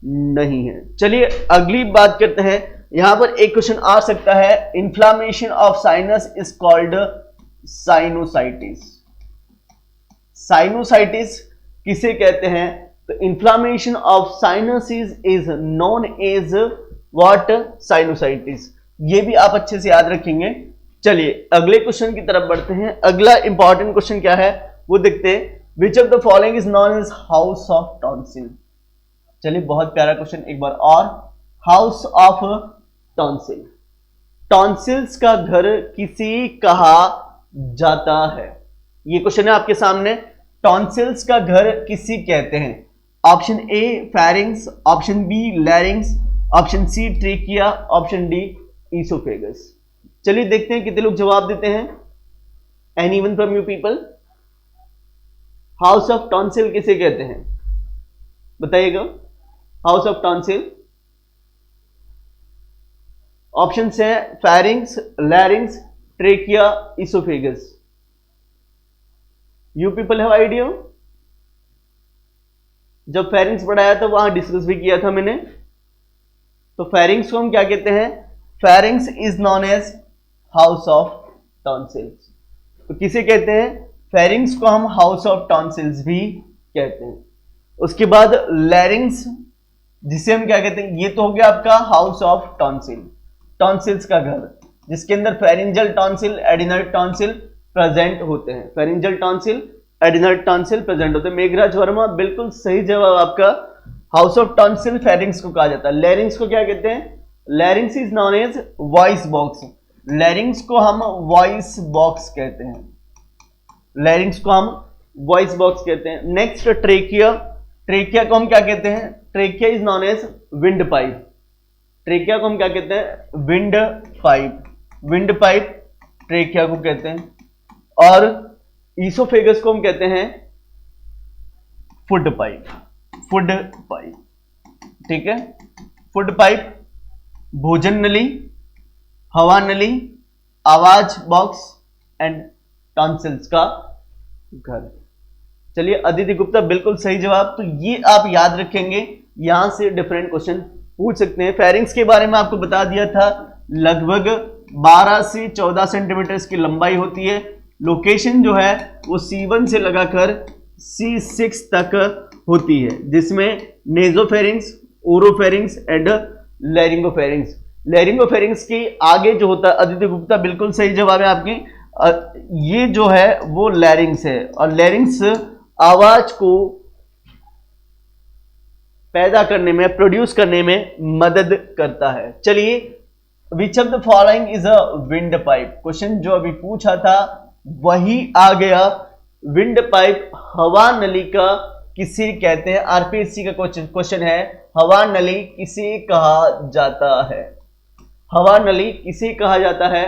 नहीं है। चलिए अगली बात करते हैं। यहां पर एक क्वेश्चन आ सकता है, inflammation of sinus is called sinusitis. Sinusitis किसे कहते हैं? तो inflammation of sinus is known as what? Sinusitis. ये भी आप अच्छे से याद रखेंगे। चलिए अगले क्वेश्चन की तरफ बढ़ते हैं। अगला इंपॉर्टेंट क्वेश्चन क्या है वो देखते हैं। Which of the following is known as house of tonsil? चलिए बहुत प्यारा क्वेश्चन एक बार और, हाउस ऑफ टॉन्सिल। टॉन्सिल्स का घर किसे कहा जाता है? ये क्वेश्चन है आपके सामने। टॉन्सिल्स का घर किसे कहते हैं? Option A pharynx, option B larynx, option C trachea, option D oesophagus. चलिए देखते हैं कितने लोग जवाब देते हैं। Anyone from you people? House of tonsil किसे कहते हैं? बताइएगा। हाउस ऑफ टॉन्सिल ऑप्शन है pharynx, larynx, trachea, oesophagus. You people have idea? जब फेरिंग्स पढ़ाया था वहां डिस्कस भी किया था मैंने। तो फेरिंग्स को हम क्या कहते हैं? Pharynx is known as house of tonsils. तो किसे कहते हैं? फेरिंग्स को हम हाउस ऑफ टॉन्सिल्स भी कहते हैं। उसके बाद लैरिंग्स, जिसे हम क्या कहते हैं, ये तो हो गया आपका हाउस ऑफ टॉन्सिल, टॉन्सिल्स का घर, जिसके अंदर pharyngeal tonsil, adrenal tonsil present होते हैं, pharyngeal tonsil, adrenal tonsil present होते हैं। मेघराज वर्मा बिल्कुल सही जवाब आपका, हाउस ऑफ टॉन्सिल फेरिंग्स को कहा जाता है। लैरिंग्स को क्या कहते हैं, larynx is known as voice box, larynx को हम वॉइस बॉक्स कहते हैं, लैरिंग्स को हम वॉइस बॉक्स कहते हैं। नेक्स्ट ट्रेकिया, ट्रेकिया को हम क्या कहते हैं, trachea is known as windpipe, trachea को हम क्या कहते हैं, windpipe, windpipe trachea को कहते हैं। और ईसोफेगस को हम कहते हैं फूड पाइप, फूड पाइप, ठीक है। फूड पाइप, भोजन नली, हवा नली, आवाज बॉक्स एंड टॉन्सिल्स का घर। चलिए अदिति गुप्ता बिल्कुल सही जवाब। तो ये आप याद रखेंगे, यहां से डिफरेंट क्वेश्चन पूछ सकते हैं। फेरिंग्स के बारे में आपको बता दिया था, लगभग 12 से 14 सेंटीमीटर की लंबाई होती है। लोकेशन जो है वो C1 से लगाकर C6 तक होती है, जिसमें नेजोफेरिंग्स, ओरोफेरिंग्स एंड लैरिंगोफेरिंग्स। लैरिंगोफेरिंग्स के आगे जो होता है, अदिति गुप्ता बिल्कुल सही जवाब है आपकी, ये जो है वो लैरिंग्स है, और लैरिंग्स आवाज को पैदा करने में, प्रोड्यूस करने में मदद करता है। चलिए, विच of the following is a wind pipe, question जो अभी पूछा था वही आ गया। विंड पाइप, हवा नली का किसे कहते हैं, आरपीएससी का क्वेश्चन है, हवा नली किसे कहा जाता है, हवा नली किसे कहा जाता है।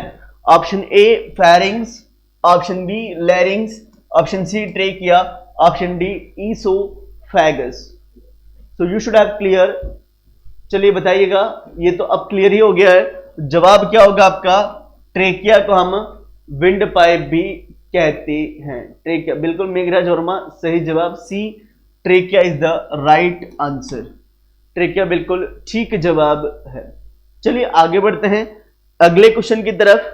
Option A pharynx, option B larynx, option C trachea, option D oesophagus. So you should have clear. चलिए बताइएगा, ये तो अब क्लियर ही हो गया है। जवाब क्या होगा आपका, ट्रेकिया को हम विंड पाइप भी कहते हैं, ट्रेकिया। बिल्कुल मेघराज वर्मा सही जवाब, C trachea is the right answer, trachea बिल्कुल ठीक जवाब है। चलिए आगे बढ़ते हैं अगले क्वेश्चन की तरफ।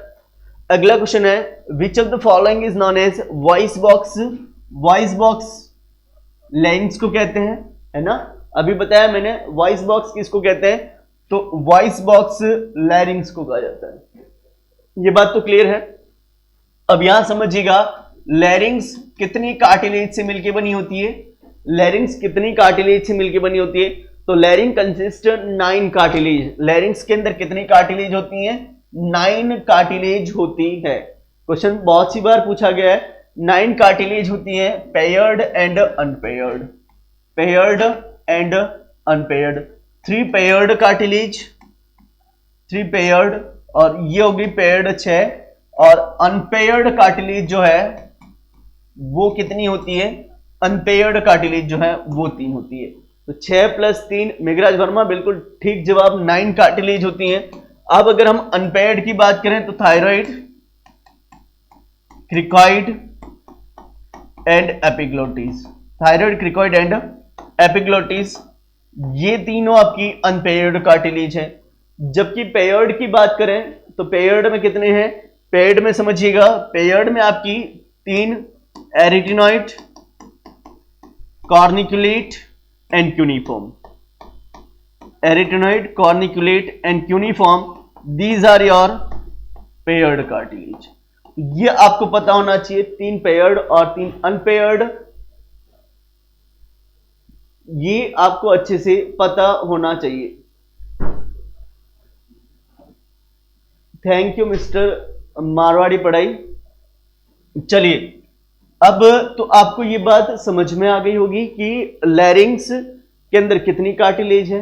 अगला क्वेश्चन है, which of the following is known as voice box. Voice box larynx को कहते हैं, है ना, अभी बताया मैंने वॉइस बॉक्स किसको कहते हैं, तो वॉइस बॉक्स लैरिंग्स को कहा जाता है। ये बात तो क्लियर है। अब यहां समझिएगा, लैरिंग्स कितनी कार्टिलेज से मिलकर बनी होती है, लैरिंग्स कितनी कार्टिलेज से मिलकर बनी होती है, तो लैरिंग कंसिस्ट 9 कार्टिलेज। लैरिंग्स के अंदर कितनी कार्टिलेज होती है, 9 कार्टिलेज होती है। क्वेश्चन बहुत सी बार पूछा गया है, 9 कार्टिलेज होती है, paired and unpaired, paired and unpaired. 3 paired cartilage, 3 paired, और ये होगी पेयर्ड 6, और अनपेयर्ड कार्टिलेज जो है वो कितनी होती है, अनपेयर्ड कार्टिलेज जो है वो 3 होती है। तो 6 + 3, मेघराज वर्मा बिल्कुल ठीक जवाब, 9 कार्टिलेज होती हैं। अब अगर हम अनपेयर्ड की बात करें तो thyroid, cricoid and epiglottis, thyroid, cricoid and epiglottis, ये तीनों आपकी अनपेयर्ड कार्टिलेज है। जबकि पेयर्ड की बात करें तो पेयर्ड में कितने हैं, पेयर्ड में समझिएगा, पेयर्ड में आपकी 3 arytenoid, corniculate and cuneiform, arytenoid, corniculate and cuneiform, these are your paired cartilage. ये आपको पता होना चाहिए, 3 पेयर्ड और 3 अनपेयर्ड, ये आपको अच्छे से पता होना चाहिए। थैंक यू मिस्टर मारवाड़ी पढ़ाई। चलिए, अब तो आपको ये बात समझ में आ गई होगी कि लैरिंग्स के अंदर कितनी कार्टिलेज है,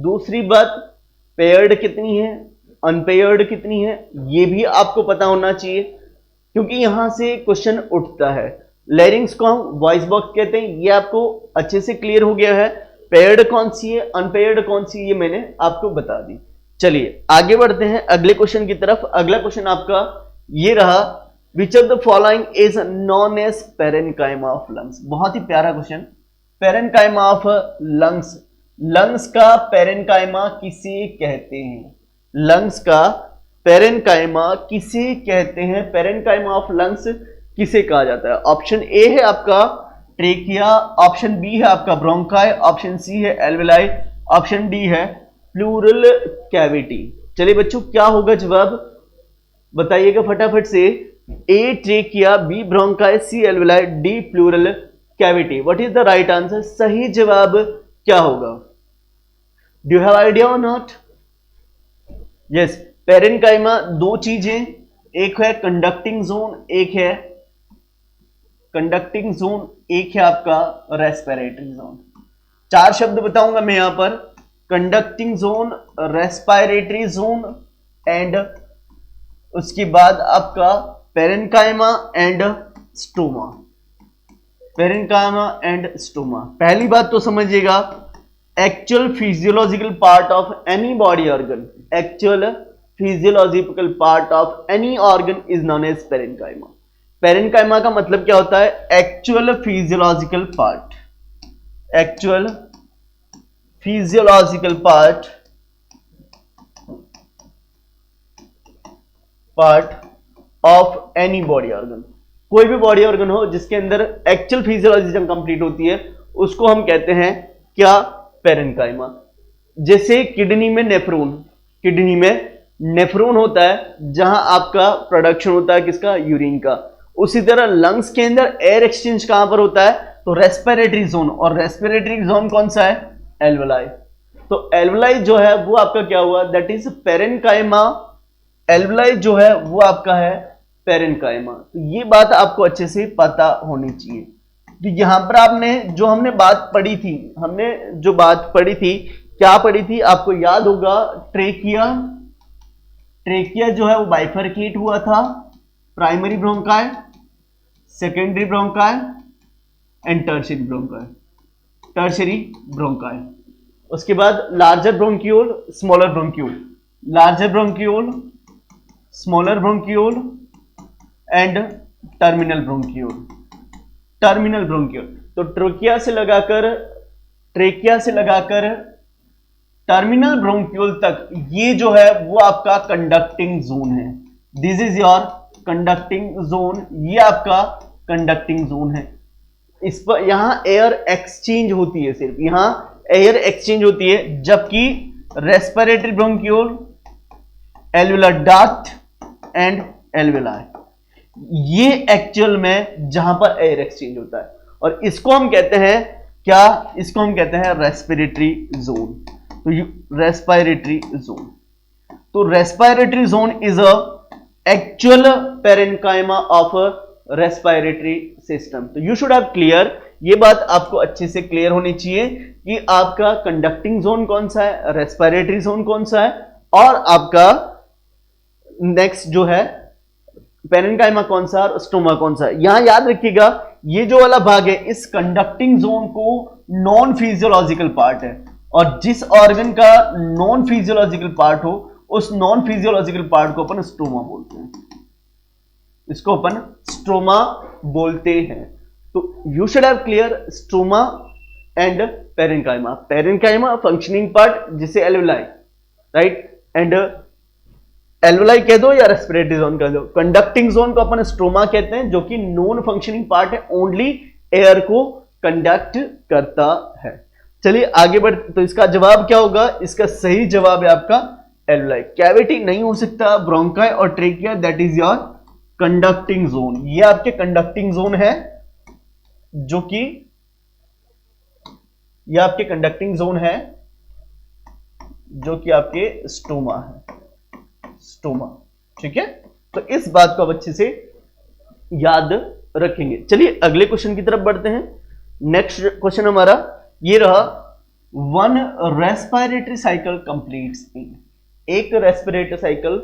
दूसरी बात पेयर्ड कितनी है, अनपेयर्ड कितनी है, ये भी आपको पता होना चाहिए, क्योंकि यहां से क्वेश्चन उठता है। लैरिंग्स को हम वॉइस बॉक्स कहते हैं, ये आपको अच्छे से क्लियर हो गया है। पेयर्ड कौन सी है, अनपेयर्ड कौन सी, ये मैंने आपको बता दी। चलिए आगे बढ़ते हैं अगले क्वेश्चन की तरफ। अगला क्वेश्चन आपका ये रहा, which of the following is known as parenchyma of lungs. बहुत ही प्यारा question, parenchyma of lungs. Lungs का पेरेन्काइमा किसे कहते हैं, लंग्स का पेरेन्काइमा किसे कहते हैं, पेरेन्काइमा ऑफ लंग्स किसे कहा जाता है। ऑप्शन ए है आपका ट्रेकिया, ऑप्शन बी है आपका ब्रोंकाई, ऑप्शन सी है एल्वेलाई, ऑप्शन डी है प्लूरल कैविटी। चलिए बच्चों क्या होगा जवाब बताइएगा फटाफट से। A trachea, B bronchi, C alveoli, D pleural cavity. What is the right answer? सही जवाब क्या होगा? Do you have idea or not? Yes, parenchyma दो चीजें, एक है कंडक्टिंग जोन, एक है कंडक्टिंग जोन, एक है आपका रेस्पिरेटरी जोन। चार शब्द बताऊंगा मैं यहां पर, conducting zone, respiratory zone and उसके बाद आपका parenchyma and stoma. Parenchyma and stoma. पहली बात तो समझिएगा, actual physiological part of any body organ, actual physiological part of any organ is known as parenchyma. Parenchyma का मतलब क्या होता है? Actual physiological part, actual physiological part of any body organ. कोई भी बॉडी ऑर्गन हो जिसके अंदर एक्चुअल फिजियोलॉजी कंप्लीट होती है उसको हम कहते हैं क्या? पेरेन्काइमा। जैसे किडनी में नेफ्रॉन, किडनी में नेफ्रॉन होता है जहां आपका प्रोडक्शन होता है किसका? यूरिन का। उसी तरह लंग्स के अंदर एयर एक्सचेंज कहां पर होता है? तो रेस्पिरेटरी जोन, और रेस्पिरेटरी जोन कौन सा है? एल्वेलाई। तो एल्वेलाई जो है वो आपका क्या हुआ? That is parenchyma. एल्वेलाई जो है वो आपका है पेरेन्काइमा। तो ये बात आपको अच्छे से पता होनी चाहिए। तो यहां पर आपने जो हमने बात पढ़ी थी, हमने जो बात पढ़ी थी, क्या पढ़ी थी आपको याद होगा? ट्रेकिया, ट्रेकिया जो है वो बाइफरकेट हुआ था, primary bronchi, secondary bronchi and tertiary bronchi, tertiary bronchi. उसके बाद larger bronchiole, smaller bronchiole, larger bronchiole, smaller bronchiole and terminal bronchiole, terminal bronchiole. तो ट्रेकिया से लगाकर टर्मिनल ब्रोंक्यूल तक ये जो है वो आपका कंडक्टिंग जोन है। This is your conducting zone, ये आपका कंडक्टिंग जोन है। इस पर यहां एयर एक्सचेंज होती है, सिर्फ यहां एयर एक्सचेंज होती है, जबकि respiratory bronchiole, alveolar duct and alveoli, ये एक्चुअल में जहां पर एयर एक्सचेंज होता है, और इसको हम कहते हैं क्या? इसको हम कहते हैं रेस्पिरेटरी जोन। तो रेस्पिरेटरी जोन, तो respiratory zone is a actual parenchyma of respiratory system. तो यू शुड हैव क्लियर, ये बात आपको अच्छे से क्लियर होनी चाहिए कि आपका कंडक्टिंग जोन कौन सा है, रेस्पिरेटरी जोन कौन सा है, और आपका नेक्स्ट जो है पेरेन्काइमा कौन सा और स्टोमा कौन सा है। यहां याद रखिएगा ये जो वाला भाग है, इस कंडक्टिंग जोन को नॉन फिजियोलॉजिकल पार्ट है, और जिस ऑर्गन का नॉन फिजियोलॉजिकल पार्ट हो उस नॉन फिजियोलॉजिकल पार्ट को अपन स्टोमा बोलते हैं, इसको अपन स्टोमा बोलते हैं। तो you should have clear stoma and parenchyma. Parenchyma functioning part जिसे एल्वुलाई, राइट, एंड एल्वुलाई कह दो या रेस्पिरेटरी जोन कह दो। कंडक्टिंग जोन को अपन स्टोमा कहते हैं, जो कि नॉन फंक्शनिंग पार्ट है, ओनली एयर को कंडक्ट करता है। चलिए आगे बढ़, तो इसका जवाब क्या होगा? इसका सही जवाब है आपका एल्वुलाई। कैविटी नहीं हो सकता, ब्रोंकाई और trachea, that is your conducting zone. ये आपके कंडक्टिंग जोन है, जो कि ये आपके कंडक्टिंग जोन है, जो कि आपके स्टोमा है, स्टोमा। ठीक है, तो इस बात को आप अच्छे से याद रखेंगे। चलिए अगले क्वेश्चन की तरफ बढ़ते हैं। नेक्स्ट क्वेश्चन हमारा ये रहा, वन रेस्पिरेटरी साइकिल कंप्लीट्स इन, एक रेस्पिरेटरी साइकिल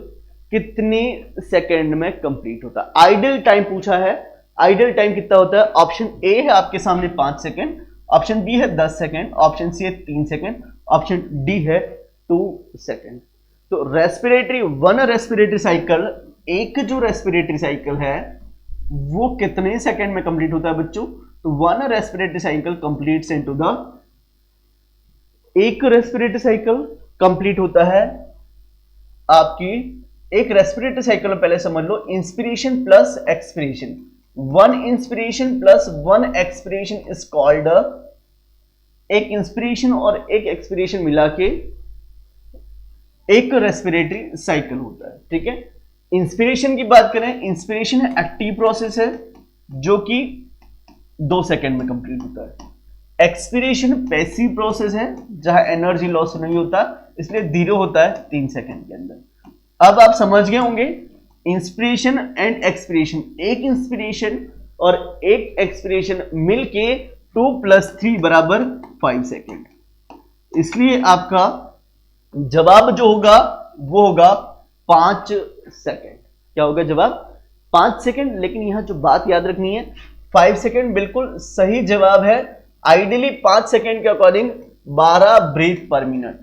कितने सेकेंड में कंप्लीट होता है? आइडल टाइम पूछा है, आइडल टाइम कितना होता है? ऑप्शन ए है आपके सामने 5 सेकेंड, ऑप्शन बी है 10 सेकेंड, ऑप्शन सी है 3 सेकेंड, ऑप्शन डी है 2 सेकेंड। तो रेस्पिरेटरी, वन रेस्पिरेटरी साइकिल, एक जो रेस्पिरेटरी साइकिल है वो कितने सेकेंड में कंप्लीट होता है बच्चों? तो one respiratory cycle completes into the, एक रेस्पिरेटरी साइकिल कंप्लीट होता है आपकी, एक रेस्पिरेटरी साइकिल में पहले समझ लो, inspiration plus expiration, one inspiration plus one expiration is called एक इंस्पिरेशन और एक एक्सपिरेशन मिला के एक रेस्पिरेटरी साइकिल होता है, ठीक है। इंस्पिरेशन की बात करें, इंस्पिरेशन है एक्टिव प्रोसेस है जो कि 2 सेकंड में कंप्लीट होता है। एक्सपिरेशन पैसिव प्रोसेस है जहां एनर्जी लॉस नहीं होता, इसलिए धीरे होता है 3 सेकंड के अंदर। अब आप समझ गए होंगे इंस्पिरेशन एंड एक्सपिरेशन, एक इंस्पिरेशन और एक एक्सपिरेशन मिलके 2 + 3 = 5 सेकेंड। इसलिए आपका जवाब जो होगा वो होगा 5 सेकेंड। क्या होगा जवाब? 5 सेकेंड। लेकिन यहां जो बात याद रखनी है, 5 सेकेंड बिल्कुल सही जवाब है। आइडियली 5 सेकेंड के according 12 breath per minute.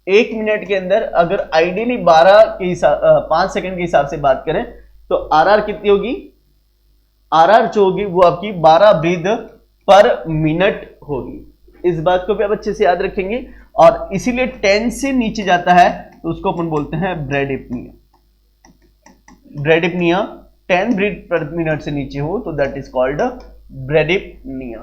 1 minute के अंदर अगर आइडियली 5 सेकेंड के हिसाब से बात करें तो आरआर कितनी होगी? आरआर जो होगी वो आपकी 12 ब्रीथ पर मिनट होगी। इस बात को भी आप अच्छे से याद रखेंगे और इसीलिए 10 से नीचे जाता है तो उसको अपन बोलते हैं ब्रेडिपनिया। ब्रेडिपनिया 10 ब्रीथ पर मिनट से नीचे हो तो दैट इज कॉल्ड ब्रेडिपनिया।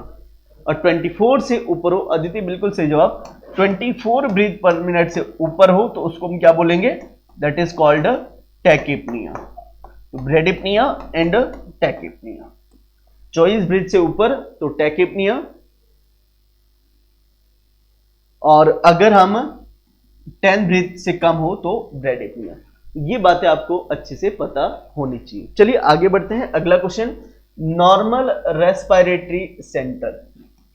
और 24 से ऊपर हो, अदिति बिल्कुल सही जवाब, 24 ब्रीथ पर मिनट से ऊपर हो तो उसको हम क्या बोलेंगे? That is called tachypnoea. तो ब्रेडिपनिया एंड टैकिपनिया। 24 ब्रीथ से ऊपर तो टैकिपनिया, और अगर हम 10 ब्रीथ से कम हो तो ब्रेडिपनिया। ये बातें आपको अच्छे से पता होनी चाहिए। चलिए आगे बढ़ते हैं। अगला क्वेश्चन, नॉर्मल रेस्पिरेटरी सेंटर,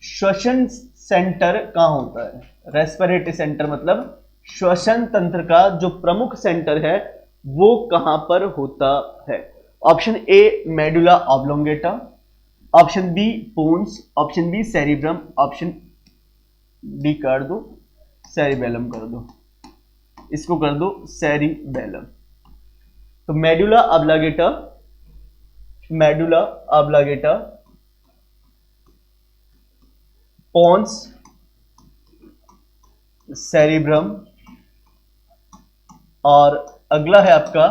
श्वसन सेंटर कहां होता है? रेस्पिरेटरी सेंटर मतलब श्वसन तंत्र का जो प्रमुख सेंटर है वो कहां पर होता है? Option A medulla oblongata, option B pons, option B cerebrum, option D कर दो सेरिबेलम, कर दो इसको, कर दो सेरिबेलम। तो medulla oblongata, medulla oblongata, pons, cerebrum और अगला है आपका,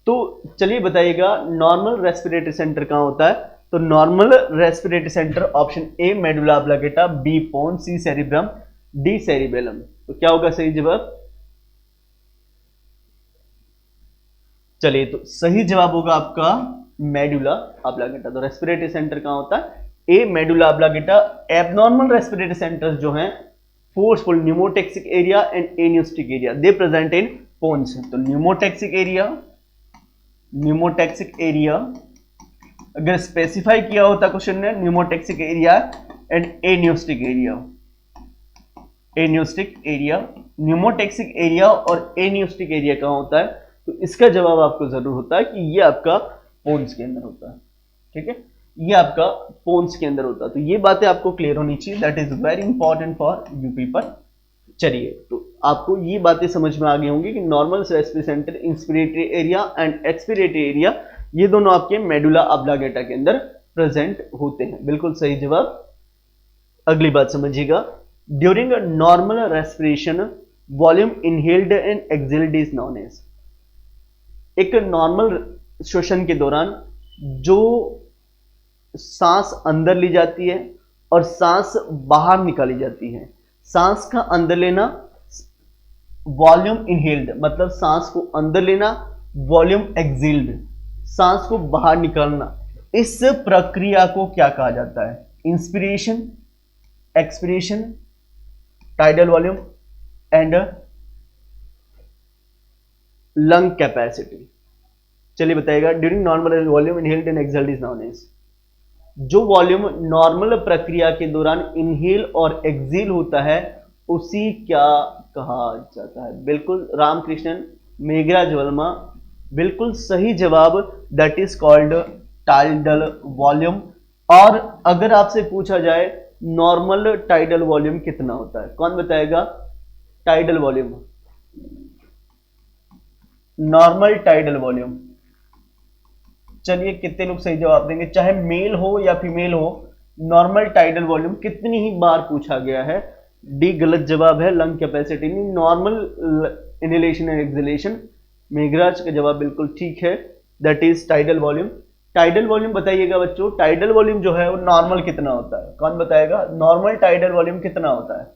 तो चलिए बताइएगा नॉर्मल रेस्पिरेटरी सेंटर कहां होता है? तो normal respiratory centre option A medulla oblongata, B pons, C cerebrum, D cerebellum. तो क्या होगा सही जवाब? चलिए तो सही जवाब होगा आपका मेडुला ऑब्लोंगेटा। तो रेस्पिरेटरी सेंटर कहां होता है? A medulla oblongata. Abnormal respiratory centres जो हैं forceful pneumotaxic area and apneustic area, they present in pons. तो न्यूमोटैक्सिक एरिया, न्यूमोटैक्सिक एरिया अगर स्पेसिफाई किया होता क्वेश्चन ने, pneumotaxic area and apneustic area, apneustic area, pneumotaxic area और apneustic area कहां होता है? तो इसका जवाब आपको जरूर होता है कि ये आपका पोन्स के अंदर होता है, ठीक है, ये आपका पोन्स के अंदर होता है। तो ये बातें आपको क्लियर होनी चाहिए, that is very important for UP पर। चलिए तो आपको ये बातें समझ में आ गई होंगी कि normal respiratory centre, inspiratory area and expiratory area, ये दोनों आपके मेडुला ऑब्लोंगेटा के अंदर प्रेजेंट होते हैं। बिल्कुल सही जवाब। अगली बात समझिएगा, during normal respiration volume inhaled and exhaled is known as. एक नॉर्मल श्वसन के दौरान जो सांस अंदर ली जाती है और सांस बाहर निकाली जाती है, सांस का अंदर लेना वॉल्यूम इनहेल्ड मतलब सांस को अंदर लेना, वॉल्यूम एक्सहेल्ड सांस को बाहर निकालना, इस प्रक्रिया को क्या कहा जाता है? Inspiration, expiration, tidal volume and lung capacity. चलिए बताइएगा, during normal volume inhaled and exhaled is known as. जो वॉल्यूम नॉर्मल प्रक्रिया के दौरान इनहेल और एक्सहेल होता है उसी क्या कहा जाता है? बिल्कुल रामकृष्णन मेघराज वर्मा, बिल्कुल सही जवाब, that is called tidal volume. और अगर आपसे पूछा जाए नॉर्मल टाइडल वॉल्यूम कितना होता है, कौन बताएगा? Tidal volume, normal tidal volume. चलिए कितने लोग सही जवाब देंगे, चाहे मेल हो या फीमेल हो, नॉर्मल टाइडल वॉल्यूम कितनी ही बार पूछा गया है? डी गलत जवाब है, लंग कैपेसिटी नहीं, normal inhalation and exhalation. Meghraj का जवाब बिल्कुल ठीक है, that is tidal volume. Tidal volume बताइएगा बच्चों, टाइडल वॉल्यूम जो है वो नॉर्मल कितना होता है, कौन बताएगा? नॉर्मल टाइडल वॉल्यूम कितना होता है?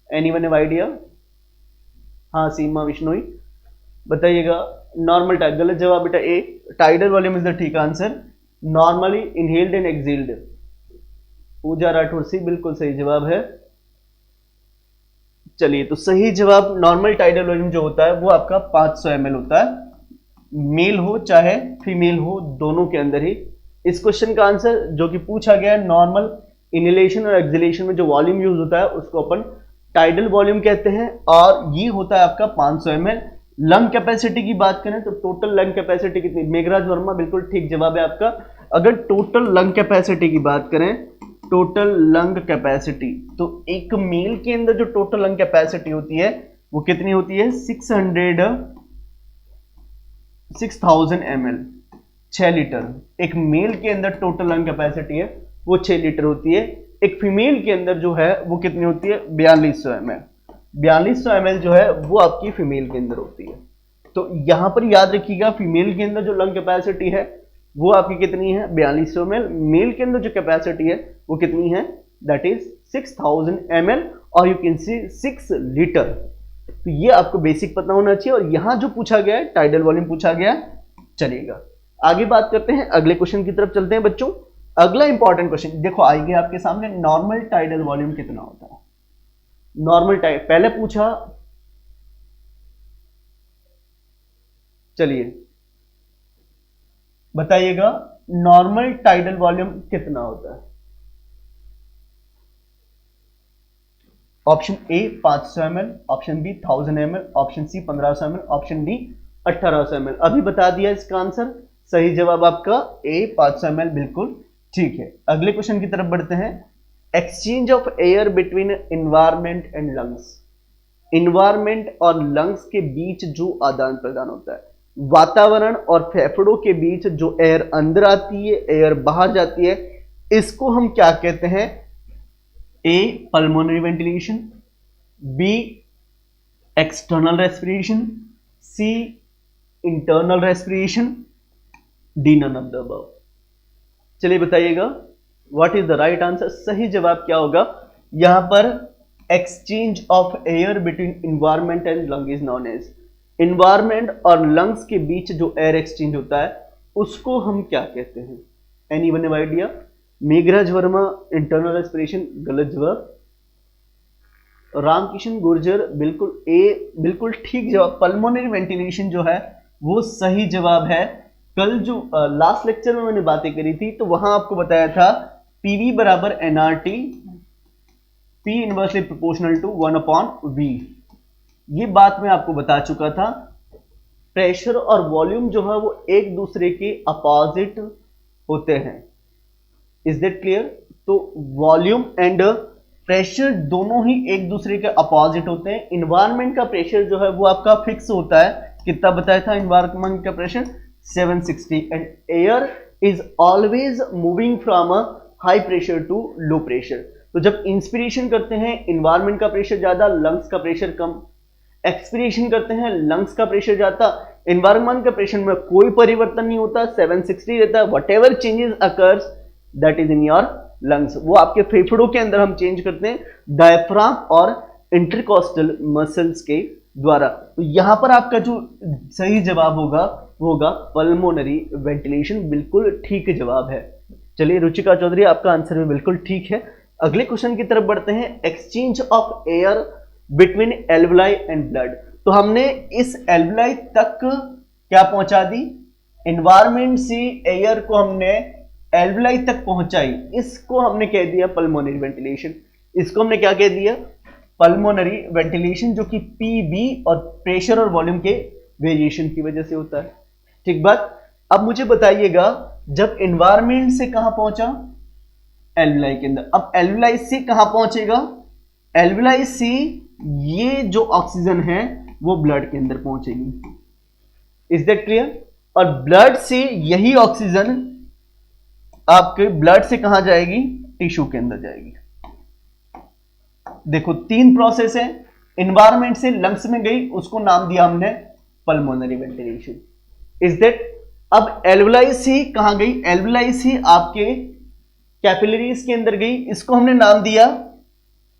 Anyone have idea? हाँ सीमा विश्नोई बताइएगा। नॉर्मल टाइड, गलत जवाब बेटा A, tidal volume is the ठीक answer. Normally inhaled and exhaled, Puja Rathore C बिल्कुल सही जवाब है। चलिए तो सही जवाब नॉर्मल टाइडल वॉल्यूम जो होता है वो आपका 500 ml होता है, मेल हो चाहे फीमेल हो दोनों के अंदर ही। इस क्वेश्चन का आंसर जो कि पूछा गया है, नॉर्मल इनहेलेशन और एक्सहेलेशन में जो वॉल्यूम यूज होता है उसको अपन टाइडल वॉल्यूम कहते हैं, और ये होता है आपका 500 ml। लंग कैपेसिटी की बात करें तो टोटल लंग कैपेसिटी कितनी? मेघराज वर्मा बिल्कुल ठीक जवाब है आपका। अगर टोटल लंग कैपेसिटी की बात करें, टोटल लंग कैपेसिटी, तो एक मेल के अंदर जो टोटल लंग कैपेसिटी होती है वो कितनी होती है? 6000 ml, 6 लीटर। एक मेल के अंदर टोटल लंग कैपेसिटी है वो 6 लीटर होती है। एक फीमेल के अंदर जो है वो कितनी होती है? 4200 ml। 4200 ml जो है वो आपकी फीमेल के अंदर होती है। तो यहां पर याद रखिएगा, फीमेल के अंदर जो लंग कैपेसिटी है वो आपकी कितनी है? 4200 ml। मेल के अंदर जो कैपेसिटी है वो कितनी है? दैट इज 6000 ml, और यू कैन सी 6 लीटर। तो ये आपको बेसिक पता होना चाहिए, और यहां जो पूछा गया है टाइडल वॉल्यूम पूछा गया। चलिएगा आगे बात करते हैं, अगले क्वेश्चन की तरफ चलते हैं बच्चों। अगला इंपॉर्टेंट क्वेश्चन देखो आएगा आपके सामने, नॉर्मल टाइडल वॉल्यूम कितना होता है? नॉर्मल टाइड पहले पूछा, चलिए बताइएगा नॉर्मल टाइडल वॉल्यूम कितना होता है? Option A 500 ml, option B 1000 ml, option C 1500 ml, option D 1800 ml। अभी बता दिया इसका आंसर, सही जवाब आपका ए 500 ml बिल्कुल ठीक है। अगले क्वेश्चन की तरफ बढ़ते हैं, exchange of air between environment and lungs. Environment और लंग्स के बीच जो आदान प्रदान होता है, वातावरण और फेफड़ों के बीच जो एयर अंदर आती है, एयर बाहर जाती है, इसको हम क्या कहते हैं? A pulmonary ventilation, B external respiration, C internal respiration, D none of the above. चलिए बताइएगा what is the right answer, सही जवाब क्या होगा? यहां पर exchange of air between environment and lung is known as, environment और लंग्स के बीच जो एयर एक्सचेंज होता है उसको हम क्या कहते हैं? Anyone have idea? Meghraj Verma internal respiration गलत जवाब। रामकिशन गुर्जर बिल्कुल ए बिल्कुल ठीक जवाब। पल्मोनरी वेंटिलेशन जो है वो सही जवाब है। कल जो लास्ट लेक्चर में मैंने बातें करी थी तो वहां आपको बताया था पीवी बराबर NRT, P inversely proportional to 1/V। ये बात मैं आपको बता चुका था। प्रेशर और वॉल्यूम जो है वो एक दूसरे के अपोजिट होते हैं, इज दैट क्लियर? तो वॉल्यूम एंड प्रेशर दोनों ही एक दूसरे के अपोजिट होते हैं। इन्वायरमेंट का प्रेशर जो है वो आपका फिक्स होता है, कितना बताया था इन्वायरमेंट का pressure? 760, and air is always moving from a high pressure to low pressure. तो जब इंस्पिरेशन करते हैं इन्वायरमेंट का प्रेशर ज्यादा, लंग्स का प्रेशर कम। एक्सपिरेशन करते हैं लंग्स का प्रेशर ज्यादा, इन्वायरमेंट का प्रेशर में कोई परिवर्तन नहीं होता, 760 रहता है। What ever changes occurs that is in your lungs, वो आपके फेफड़ों के अंदर हम चेंज करते हैं डायफ्राम और इंटरकॉस्टल मसल्स के द्वारा। तो यहां पर आपका जो सही जवाब होगा वो होगा पल्मोनरी वेंटिलेशन, बिल्कुल ठीक जवाब है। चलिए रुचिका चौधरी आपका आंसर भी बिल्कुल ठीक है। अगले क्वेश्चन की तरफ बढ़ते हैं, exchange of air between alveoli and blood. तो हमने इस एल्वुलाई तक क्या पहुंचा दी? एनवायरमेंट से एयर को हमने एल्वुलाई तक पहुंचाई, इसको हमने कह दिया पल्मोनरी वेंटिलेशन। इसको हमने क्या कह दिया? पल्मोनरी वेंटिलेशन, जो कि पीवी और प्रेशर और वॉल्यूम के वेरिएशन की वजह से होता है। ठीक बात। अब मुझे बताइएगा जब एनवायरमेंट से कहां पहुंचा? एल्वुलाई के अंदर। अब एल्वुलाई से कहां पहुंचेगा? एल्वुलाई से ये जो ऑक्सीजन है वो ब्लड के अंदर पहुंचेगी, इज दैट क्लियर? और ब्लड से यही ऑक्सीजन आपके ब्लड से कहां जाएगी? टिश्यू के अंदर जाएगी। देखो 3 प्रोसेस है, एनवायरमेंट से लंग्स में गई, उसको नाम दिया हमने पल्मोनरी वेंटिलेशन, इज दैट अब एल्वुलाई सी कहां गई? एल्वुलाई सी आपके कैपिलरीज के अंदर गई, इसको हमने नाम दिया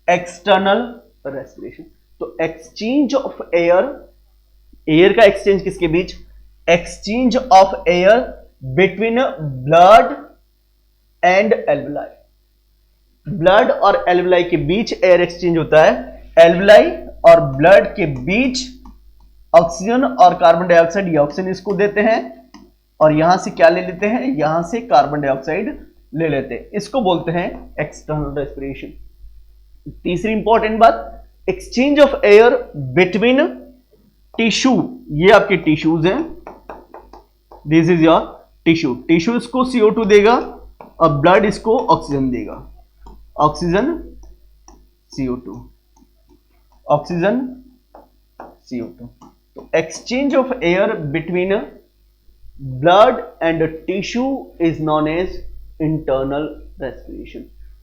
एक्सटर्नल रेस्पिरेशन। तो एक्सचेंज ऑफ एयर, एयर का एक्सचेंज किसके बीच? Exchange of air between blood and alveoli. Blood और एल्वुलाई के बीच एयर एक्सचेंज होता है। एल्वुलाई और ब्लड के बीच ऑक्सीजन और कार्बन डाइऑक्साइड, ये ऑक्सीजन इसको देते हैं और यहां से क्या ले लेते हैं? यहां से कार्बन डाइऑक्साइड ले लेते हैं, इसको बोलते हैं एक्सटर्नल रेस्पिरेशन। तीसरी इंपॉर्टेंट बात, exchange of air between tissue, ये आपके टिश्यूज हैं, this is your tissue. Tissue इसको CO2 देगा और ब्लड इसको ऑक्सीजन देगा, ऑक्सीजन CO2, ऑक्सीजन CO2। तो exchange of air between blood and tissue is known as internal respiration.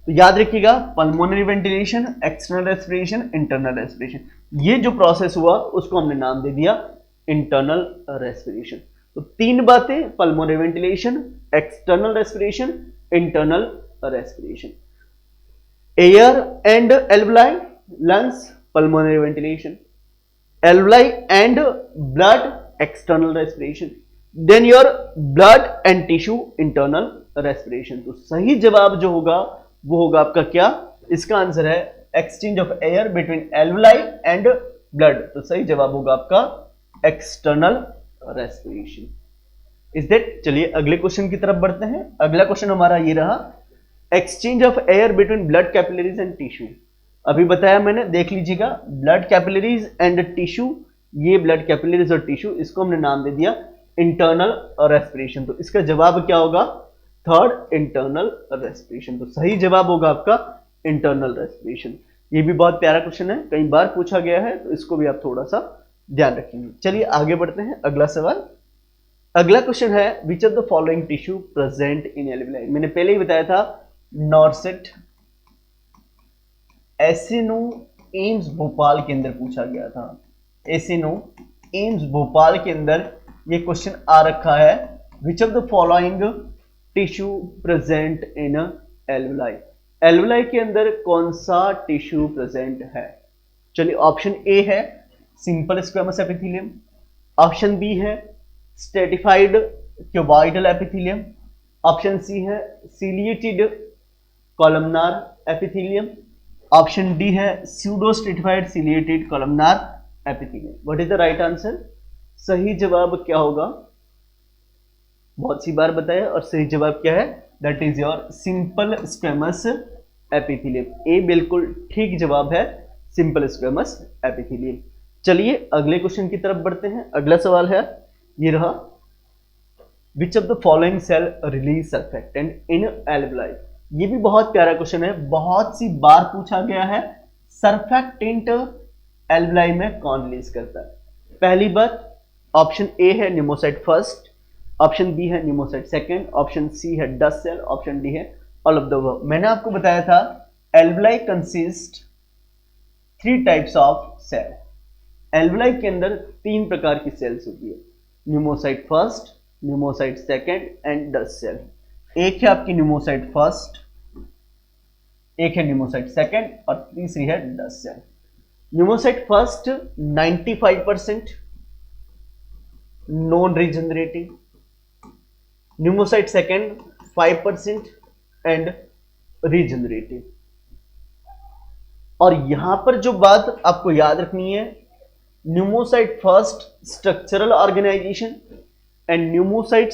तो याद रखिएगा, pulmonary ventilation, external respiration, internal respiration, ये जो प्रोसेस हुआ उसको हमने नाम दे दिया इंटरनल रेस्पिरेशन। तो तीन बातें, pulmonary ventilation, external respiration, internal respiration. Air and alveoli, lungs, pulmonary ventilation, alveoli and blood, external respiration, then your blood and tissue, internal respiration। तो सही जवाब जो होगा वो होगा आपका क्या? इसका आंसर है exchange of air between alveoli and blood. तो सही जवाब होगा आपका एक्सटर्नल रेस्पिरेशन। Is that? चलिए अगले क्वेश्चन की तरफ बढ़ते हैं। अगला क्वेश्चन हमारा ये रहा, exchange of air between blood capillaries and tissue. अभी बताया मैंने, देख लीजिएगा, ब्लड कैपिलरीज एंड टिश्यू, ये ब्लड कैपिलरीज और टिश्यू, इसको हमने नाम दे दिया इंटरनल रेस्पिरेशन। तो इसका जवाब क्या होगा? Third, internal respiration. तो सही जवाब होगा आपका इंटरनल रेस्पिरेशन। ये भी बहुत प्यारा क्वेश्चन है, कई बार पूछा गया है, तो इसको भी आप थोड़ा सा ध्यान रखेंगे। चलिए आगे बढ़ते हैं, अगला सवाल। अगला क्वेश्चन है, which of the following tissue present in alveoli. मैंने पहले ही बताया था, नॉर्सेट, एसएनओ एम्स भोपाल के अंदर पूछा गया था। एसएनओ एम्स भोपाल के अंदर ये क्वेश्चन आ रखा है, which of the following tissue present in alveoli. Alveoli के अंदर कौन सा टिश्यू प्रेजेंट है? चलिए, ऑप्शन ए है simple squamous epithelium, option B है stratified cuboidal epithelium, option C है ciliated columnar epithelium, option D है pseudo stratified ciliated columnar epithelium. What is the right answer? सही जवाब क्या होगा? बहुत सी बार बताया, और सही जवाब क्या है? That is your simple squamous epithelium. A बिल्कुल ठीक जवाब है, सिंपल स्क्वेमस एपिथेलियम। चलिए अगले क्वेश्चन की तरफ बढ़ते हैं। अगला सवाल है, ये रहा, which of the following cell release surfactant in alveoli. ये भी बहुत प्यारा क्वेश्चन है, बहुत सी बार पूछा गया है। सर्फेक्टेंट एल्वुलाई में कौन रिलीज करता है? पहली बात, ऑप्शन ए है न्यूमोसाइट फर्स्ट, ऑप्शन बी है न्यूमोसाइट सेकंड, ऑप्शन सी है डस्ट सेल, ऑप्शन डी है ऑल ऑफ द अबव। मैंने आपको बताया था alveoli consist 3 types of cell. Alveoli के अंदर 3 प्रकार की सेल्स होती है, pneumocyte first, pneumocyte second and dust cell. एक है आपकी न्यूमोसाइट फर्स्ट, एक है न्यूमोसाइट सेकंड और तीसरी है dust cell. Pneumocyte first 95% non regenerative, pneumocyte second 5% and regenerative. और यहां पर जो बात आपको याद रखनी है, pneumocyte first structural organisation and pneumocyte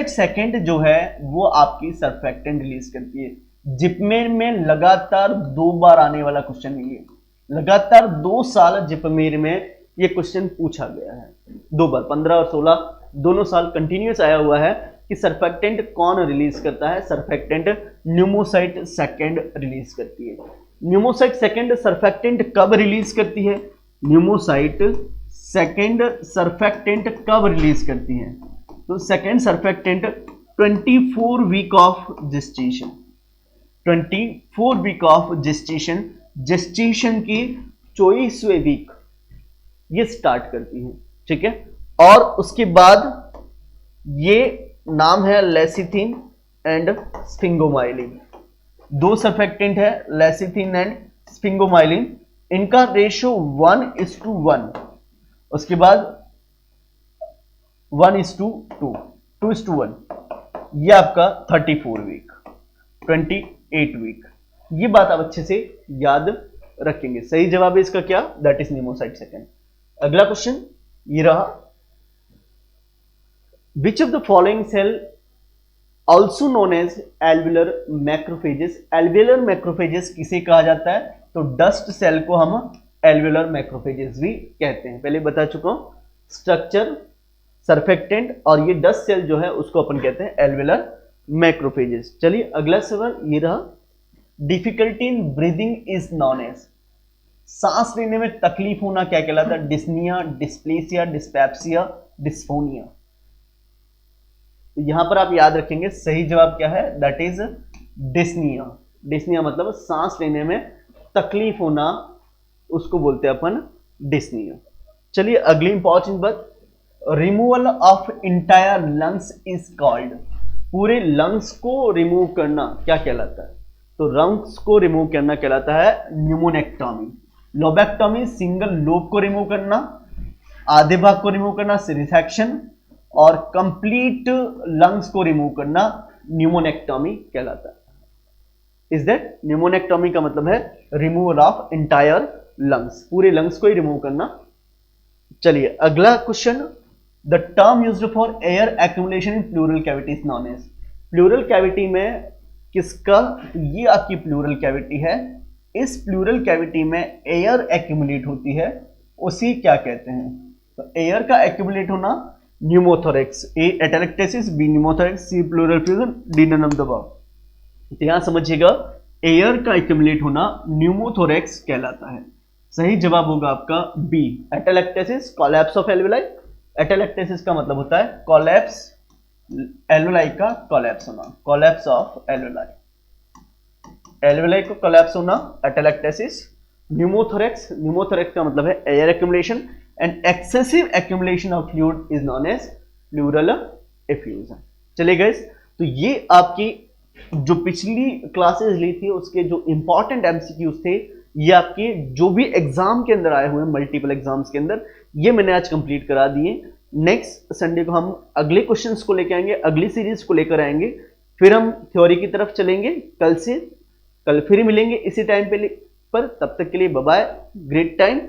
second जो है वो आपकी सर्फेक्टेंट रिलीज करती है। जिपमेर में लगातार 2 बार आने वाला क्वेश्चन है ये, लगातार 2 साल जिपमेर में ये क्वेश्चन पूछा गया है, 2 बार, 15 और 16 दोनों साल कंटिन्यूस आया हुआ है कि सर्फेक्टेंट कौन रिलीज करता है? सर्फेक्टेंट न्यूमोसाइट सेकंड रिलीज करती है। न्यूमोसाइट सेकंड सर्फेक्टेंट कब रिलीज करती है? न्यूमोसाइट सेकंड सर्फेक्टेंट कब रिलीज करती है? तो second surfactant 24 week of gestation, 24 week of gestation, gestation की 24वें वीक ये स्टार्ट करती है, ठीक है। और उसके बाद ये नाम है लेसिथिन एंड स्फिंगोमाइलिन। दो सर्फेक्टेंट है लेसिथिन एंड स्फिंगोमाइलिन, इनका रेशियो 1:1। उसके बाद 1:2, 2:1। ये आपका 34 वीक, 28 वीक। ये बात आप अच्छे से याद रखेंगे। सही जवाब है इसका क्या, दैट इज न्यूमोसाइट सेकंड। अगला क्वेश्चन ये रहा, which of the following cell also known as alveolar macrophages. Alveolar macrophages किसे कहा जाता है, तो डस्ट सेल को हम एल्वियुलर मैक्रोफेजेस भी कहते हैं। पहले बता चुका हूं स्ट्रक्चर, सर्फेक्टेंट, और ये डस्ट सेल जो है उसको अपन कहते हैं एल्वियुलर मैक्रोफेजेस। चलिए अगला सवाल ये रहा, difficulty in breathing is known as. सांस लेने में तकलीफ होना क्या कहलाता है, डिस्निया, डिस्प्लेसिया, डिस्पेप्सिया, डिस्फोनिया। तो यहां पर आप याद रखेंगे सही जवाब क्या है, दैट इज डिस्निया। डिस्निया मतलब सांस लेने में तकलीफ होना, उसको बोलते हैं अपन डिस्निया। चलिए अगली इंपॉर्टेंट बात, removal of entire lungs is called. पूरे लंग्स को रिमूव करना क्या कहलाता है, तो लंग्स को रिमूव करना कहलाता है न्यूमोनेक्टॉमी। लोबेक्टॉमी सिंगल लोब को रिमूव करना, आधे भाग को रिमूव करना रिसेक्शन, और कंप्लीट लंग्स को रिमूव करना न्यूमोनेक्टॉमी कहलाता है। इज दैट, न्यूमोनेक्टॉमी का मतलब है रिमूवल ऑफ इंटायर लंग्स, पूरे लंग्स को ही रिमूव करना। चलिए अगला question, the term used for air accumulation in pleural cavity is known as. Pleural cavity में किसका, ये आपकी प्लूरल कैविटी है, इस प्लूरल कैविटी में एयर एक्यूमुलेट होती है, उसी क्या कहते हैं, तो एयर का एक्यूमुलेट होना pneumothorax, A atelectasis, B pneumothorax, C pleural effusion, D none of the above. तो यहां समझिएगा एयर का एक्यूमुलेट होना न्यूमोथोरेक्स कहलाता है। सही जवाब होगा आपका B, atelectasis, collapse of alveoli. Atelectasis का मतलब होता है कोलैप्स, एल्वेलाई का कोलैप्स होना, कोलैप्स ऑफ एल्वेलाई। एल्वेलाई को कोलैप्स होना एटेलेक्टेसिस। न्यूमोथोरेक्स, न्यूमोथोरेक्स का मतलब है air accumulation, and excessive accumulation of fluid is known as pleural effusion. चलिए गाइस, तो ये आपकी जो पिछली क्लासेस ली थी उसके जो इंपॉर्टेंट एमसीक्यूज थे, ये आपके जो भी एग्जाम के अंदर आए हुए हैं, मल्टीपल एग्जाम्स के अंदर, ये मैंने आज कंप्लीट करा दिए। नेक्स्ट संडे को हम अगले क्वेश्चंस को लेकर आएंगे, अगली सीरीज को लेकर आएंगे, फिर हम थ्योरी की तरफ चलेंगे। कल फिर मिलेंगे इसी टाइम पर। तब तक के लिए बाय बाय, ग्रेट टाइम।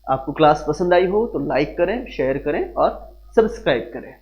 आपको क्लास पसंद आई हो तो लाइक करें, शेयर करें और सब्सक्राइब करें।